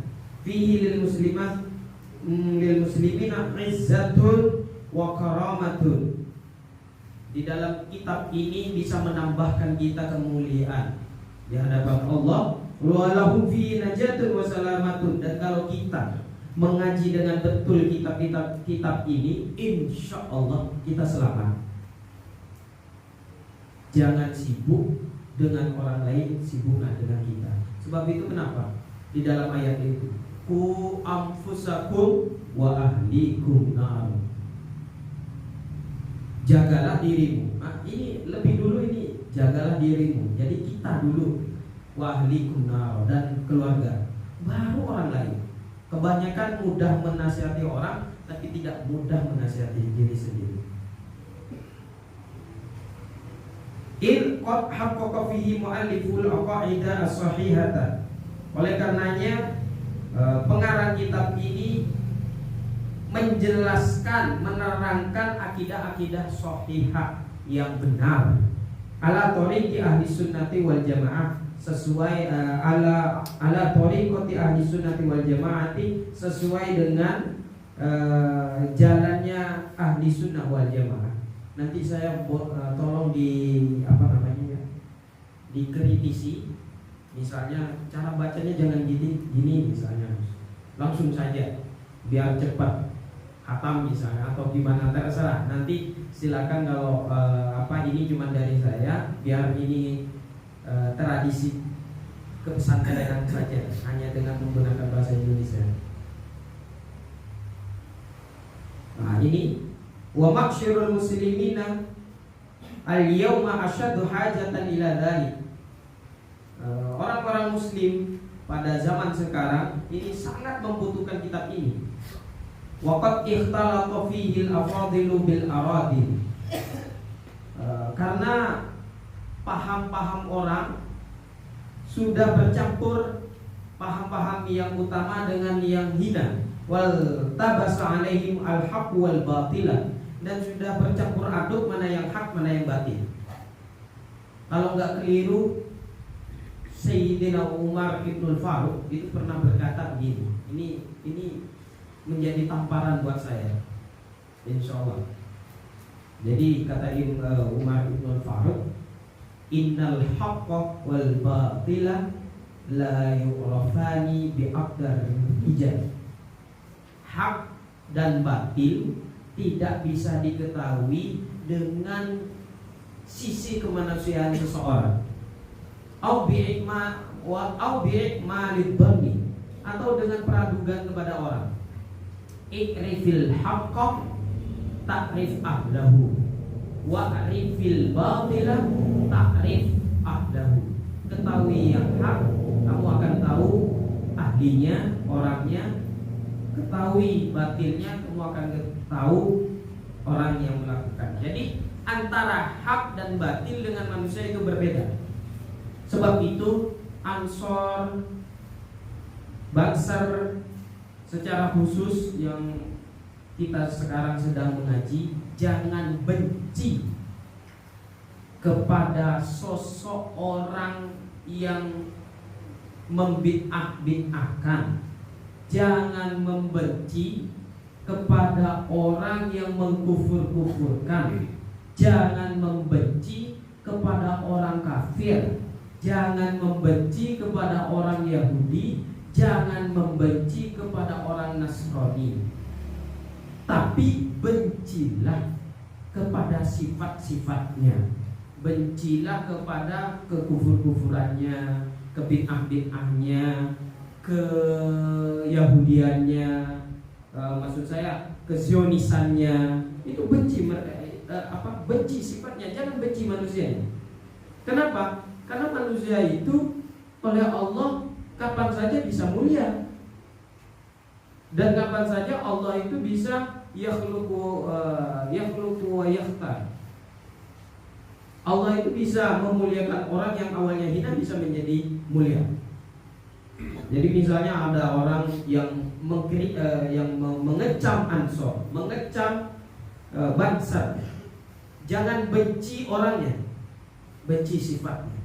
Fihi lil muslimat lil muslimina izzatun wa karamatun. Di dalam kitab ini bisa menambahkan kita kemuliaan di hadapan Allah. Wa lahum fi najatun wa salamatun. Dan kalau kita mengaji dengan betul kitab ini, insya Allah kita selamat. Jangan sibuk dengan orang lain, sibuklah dengan kita. Sebab itu kenapa di dalam ayat itu, ku anfusakum wa ahlikum nar. Jagalah dirimu. Nah, ini lebih dulu, ini jagalah dirimu. Jadi kita dulu, wa ahlikum nar, dan keluarga, baru orang lain. Kebanyakan mudah menasihati orang, tapi tidak mudah menasihati diri sendiri. Il qad haqqaqa fihi mu'alliful aqaida as-sahihata. Oleh karenanya pengarang kitab ini menjelaskan, menerangkan akidah-akidah sahihah yang benar ala thoriqi ahli sunnati wal jamaah, sesuai ala thoriqati ahli sunnati wal jamaati, sesuai dengan jalannya ahli sunnah wal jamaah. Nanti saya tolong dikritisi. Misalnya cara bacanya jangan gini misalnya, langsung saja biar cepat hatam misalnya, atau gimana, terserah. Nanti silakan kalau ini cuma dari saya, biar ini tradisi kepesantrenan saja, hanya dengan menggunakan bahasa Indonesia. Nah, ini wa maksyirul muslimina al-yawma asyaddu hajatan ila dzalik. Orang-orang muslim pada zaman sekarang ini sangat membutuhkan kitab ini. Waqad ikhtalata fihi al-afadilu bil aradil. Karena paham-paham orang sudah bercampur, paham-paham yang utama dengan yang hina. Wal tabasa alaihim al-haq wal batila, dan sudah bercampur aduk mana yang hak, mana yang batil. Kalau nggak keliru, Sayyidina Umar Ibnul Faruq itu pernah berkata begini. Ini menjadi tamparan buat saya, insya Allah. Jadi kata Umar Ibnul Faruq, innal haqqa wal batila la yu'rafani bi'aqdar hijab. Hak dan batil tidak bisa diketahui dengan sisi kemanusiaan seseorang. Au bi'ikmalid dhanni, atau dengan peradugan kepada orang. Ikrifil haqqa ta'rif ahlahu wa arifil batila ta'rif ahlahu. Ketahui yang hak, kamu akan tahu ahlinya, orangnya. Ketahui batilnya, kamu akan tahu orang yang melakukan. Jadi antara hak dan batil dengan manusia itu berbeda. Sebab itu Ansor, Bansar secara khusus yang kita sekarang sedang mengaji, jangan benci kepada sosok orang yang membid'ah-bid'ahkan. Jangan membenci kepada orang yang mengkufur-kufurkan. Jangan membenci kepada orang kafir. Jangan membenci kepada orang Yahudi. Jangan membenci kepada orang Nasrani. Tapi bencilah kepada sifat-sifatnya. Bencilah kepada kekufur-kufurannya, kebid'ah-bid'ahnya, keyahudiannya, maksud saya kesionisannya. Itu benci, benci sifatnya, jangan benci manusianya. Kenapa? Karena manusia itu oleh Allah kapan saja bisa mulia, dan kapan saja Allah itu bisa yakhluqu wa yakhtar. Allah itu bisa memuliakan orang yang awalnya hina bisa menjadi mulia. Jadi misalnya ada orang yang mengecam Ansor, mengecam Bansar, jangan benci orangnya, benci sifatnya.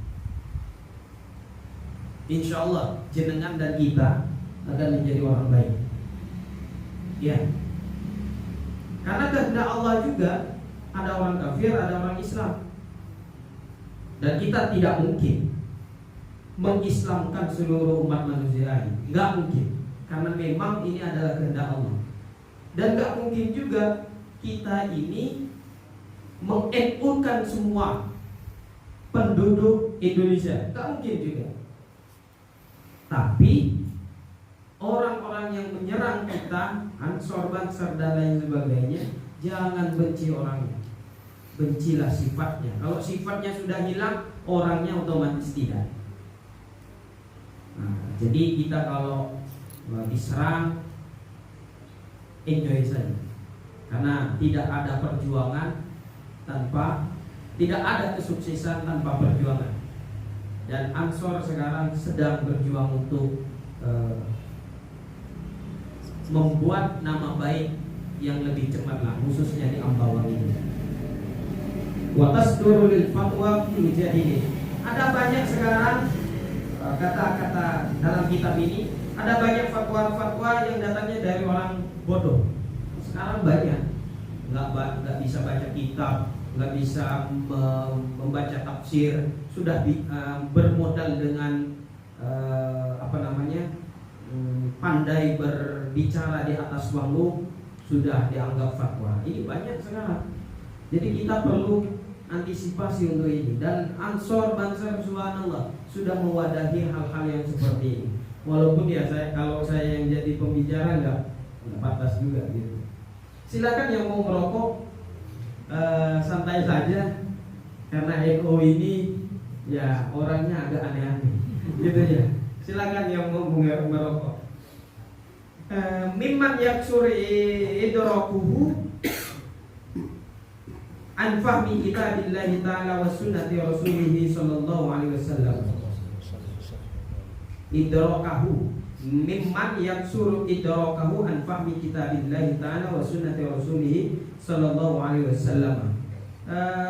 Insya Allah jenengan dan kita akan menjadi orang baik. Ya, karena kehendak Allah juga ada orang kafir, ada orang Islam, dan kita tidak mungkin mengislamkan seluruh umat manusia ini, nggak mungkin, karena memang ini adalah kehendak Allah. Dan nggak mungkin juga kita ini meng-NU-kan semua penduduk Indonesia, nggak mungkin juga. Tapi orang-orang yang menyerang kita, Ansor, Bansar dan lain sebagainya, jangan benci orangnya, bencilah sifatnya. Kalau sifatnya sudah hilang, orangnya otomatis tidak. Nah, jadi kita kalau diserang, enjoy saja, karena tidak ada perjuangan tidak ada kesuksesan tanpa perjuangan. Dan Ansor sekarang sedang berjuang untuk membuat nama baik yang lebih cemerlang, khususnya di Ambawang ini. Wa tasduru lil fatwa mujahidin. Ada banyak sekarang kata-kata dalam kitab ini, ada banyak fatwa-fatwa yang datangnya dari orang bodoh. Sekarang banyak nggak bisa baca kitab, nggak bisa membaca tafsir, sudah bermodal dengan pandai berbicara di atas panggung, sudah dianggap fatwa. Ini banyak sekarang. Jadi kita perlu antisipasi untuk ini. Dan Ansor, Bansar, subhanallah, sudah mewadahi hal-hal yang seperti ini. Walaupun ya kalau saya yang jadi pembicara nggak batas juga gitu. Silakan yang mau merokok santai saja, karena Eko ini ya orangnya agak aneh-aneh gitu ya. Silakan yang mau merokok. Mimman yaksur idrakuhu an fahmi kitabillahi ta'ala wa sunnati rasulih sallallahu alaihi wasallam. Idrakahu mimman yaksur idrakahu an fahmi kitabillahi ta'ala wa sunnati rasulih sallallahu alaihi wasallam.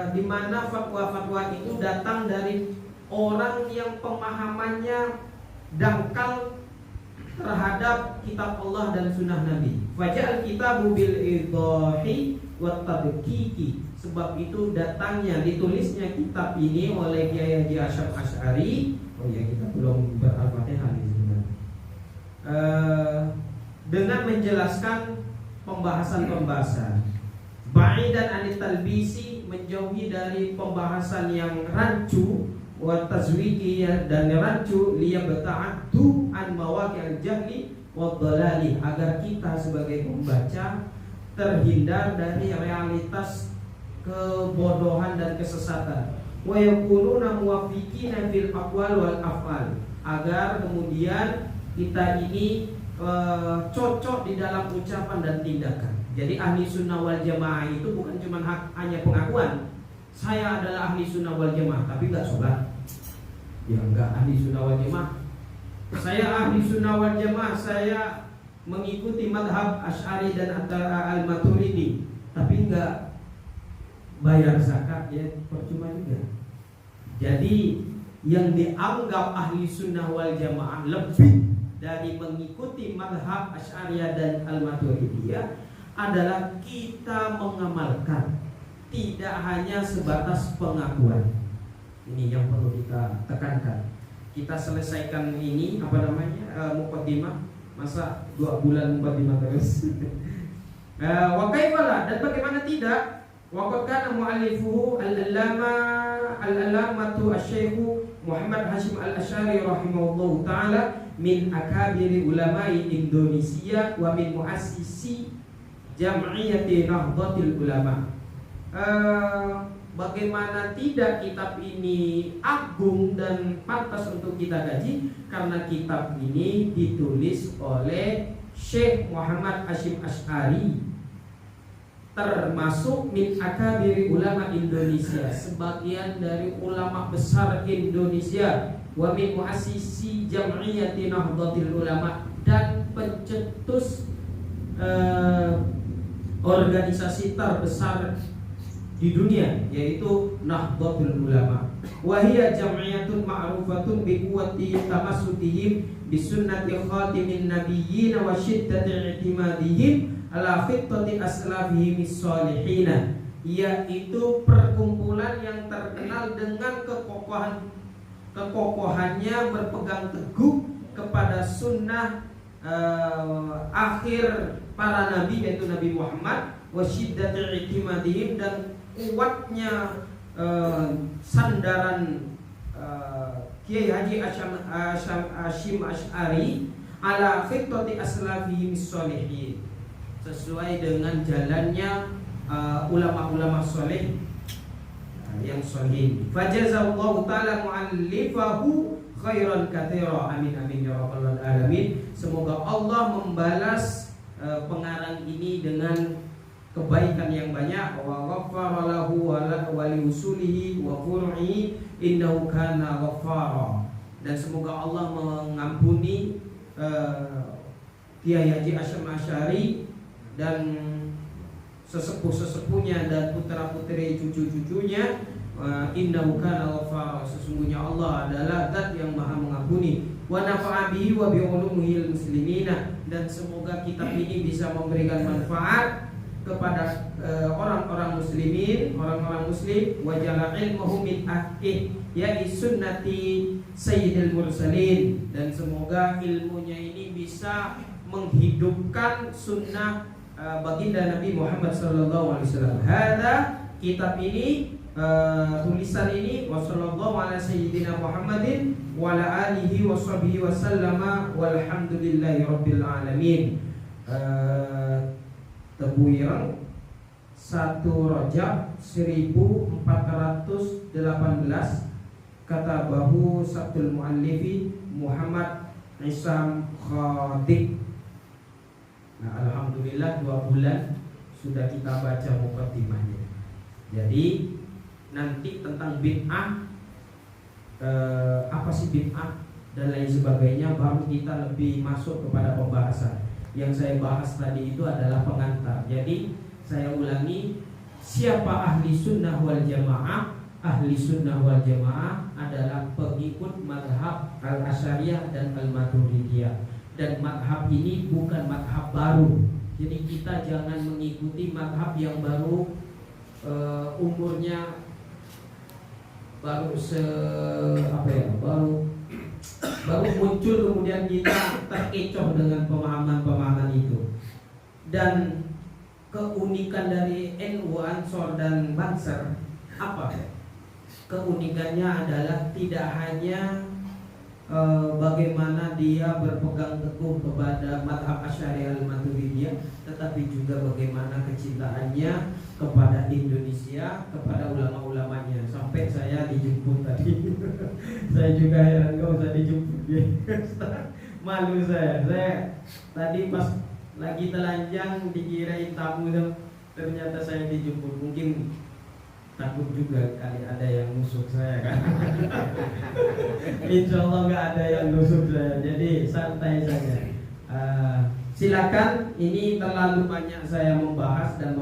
Di mana fatwa-fatwa itu datang dari orang yang pemahamannya dangkal terhadap kitab Allah dan sunnah Nabi. Faja'al kitabu bil idahi wa tadqiqi Sebab itu datangnya, ditulisnya kitab ini oleh Kiai Haji Hasyim Asy'ari. Oh ya, kita belum ber-Al-Fatihah nih sebenarnya. Dengan menjelaskan pembahasan-pembahasan ba'idan anit talbisi, menjauhi dari pembahasan yang rancu, wa tazwiki, dan rancu, liyabta'addu an mawaqi'il jahli wa dhalali, agar kita sebagai pembaca terhindar dari realitas kebodohan dan kesesatan. Wa yakununa muwaffiqina fil aqwal wal af'al, agar kemudian kita ini cocok di dalam ucapan dan tindakan. Jadi ahli sunnah wal jamaah itu bukan cuma hanya pengakuan saya adalah ahli sunnah wal jamaah tapi nggak sholat, ya enggak ahli sunnah wal jamaah. Saya ahli sunnah wal jamaah, saya mengikuti madhab Asy'ari dan Al-Maturidi, tapi enggak bayar zakat, ya percuma juga. Jadi yang dianggap ahli sunnah wal jamaah lebih dari mengikuti madhab Asy'ariyah dan Al-Maturidiyah adalah kita mengamalkan, tidak hanya sebatas pengakuan. Ini yang perlu kita tekankan. Kita selesaikan ini muqaddimah, masa 2 bulan muqaddimah terus. Wa kaifalah, dan bagaimana tidak? Wa qad kana mu'allifuhu al-allamatu asy-syaikh Muhammad Hasyim Al-Asy'ari rahimahullahu taala min akabiri ulama'i Indonesia wa min muassisi Jam'iyyati Nahdlatul Ulama. Bagaimana tidak, kitab ini agung dan pantas untuk kita kaji karena kitab ini ditulis oleh Syekh Muhammad Hasyim Asy'ari, termasuk min akabiri ulama Indonesia, sebagian dari ulama besar Indonesia, wa min muassisi Jam'iyyati Nahdlatul Ulama, dan pencetus organisasi terbesar di dunia, yaitu Nahdlatul Ulama. Wa hiya jam'iyyatun ma'rufatun bi quwwati tamassukihim bi sunnati khatimin nabiyyin wa shiddati i'timadihim ala khittati aslafihim as-salihin, yaitu perkumpulan yang terkenal dengan kekokohannya berpegang teguh kepada sunnah akhir para nabi, yaitu Nabi Muhammad, wa shiddati i'timadihim, dan kuatnya sandaran Kiai Haji Hasyim Asy'ari ala khittati aslafihim sholihin, sesuai dengan jalannya ulama-ulama soleh yang sholihin. Fajazallahu ta'ala mu'allifahu khairan katsira, amin amin ya rabbal alamin. Semoga Allah membalas pengarang ini dengan kebaikan yang banyak, wa ghaffara lahu wa li usulihi wa furu'i innahu kana ghaffara, dan semoga Allah mengampuni Kiai Haji Hasyim Asy'ari dan sesepuh-sesepuhnya dan putra-putri cucu-cucunya. Innahu kana ghaffara, sesungguhnya Allah adalah zat yang maha mengampuni. Wa nafa'a bihi wa bi ulumihil muslimina, dan semoga kitab ini bisa memberikan manfaat kepada orang-orang muslimin, orang-orang muslim. Wa jala ilmuhum min ya sunnati sayyidil mursalin, dan semoga ilmunya ini bisa menghidupkan sunnah baginda Nabi Muhammad sallallahu alaihi wasallam. Hadza, kitab ini, tulisan ini, wa sallallahu ala sayyidina Muhammadin wa ala alihi wa sahbihi wa sallama walhamdulillahi rabbil alamin. Tebuireng 1 Rajab 1418, kata bahu Sabtul Muallifi Muhammad Isam Khadik. Nah, alhamdulillah 2 bulan sudah kita baca muqaddimahnya. Jadi nanti tentang bid'ah, apa sih bid'ah dan lain sebagainya, baru kita lebih masuk kepada pembahasan. Yang saya bahas tadi itu adalah pengantar. Jadi saya ulangi, siapa ahli sunnah wal jamaah? Ahli sunnah wal jamaah adalah pengikut madhab Al-Asy'ariyah dan Al-Maturidiyah. Dan madhab ini bukan madhab baru. Jadi kita jangan mengikuti madhab yang baru umurnya baru baru muncul, kemudian kita terkecoh dengan pemahaman-pemahaman itu. Dan keunikan dari NU, Ansor dan Banser apa? Keunikannya adalah tidak hanya bagaimana dia berpegang teguh kepada mazhab Asy'ari al-Maturidiyah, tetapi juga bagaimana kecintaannya kepada Indonesia, kepada ulama-ulamanya. Sampai saya dijemput tadi. Saya juga heran, gak usah dijemput dia. Malu saya tadi pas lagi telanjang dikirain tamu, ternyata saya dijemput. Mungkin takut juga kali ada yang nusuk saya kan. Insya Allah nggak ada yang nusuk saya, jadi santai saja. Silakan, ini terlalu banyak saya membahas dan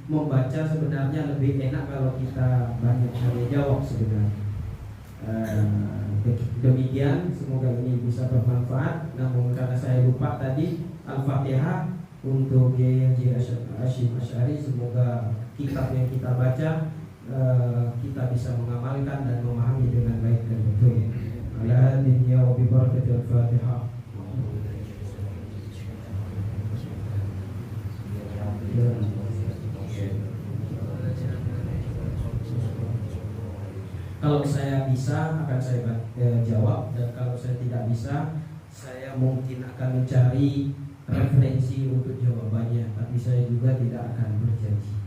membaca, sebenarnya lebih enak kalau kita banyak tanya jawab sebenarnya. Demikian, semoga ini bisa bermanfaat. Namun karena saya lupa tadi, Al-Fatihah untuk Kiai Haji Hasyim Asy'ari, semoga kitab yang kita baca kita bisa mengamalkan dan memahami dengan baik dan betul. Ala dunya wa bi barakatil Fatihah. Kalau saya bisa akan saya jawab, dan kalau saya tidak bisa, saya mungkin akan mencari referensi untuk jawabannya, tapi saya juga tidak akan berjanji.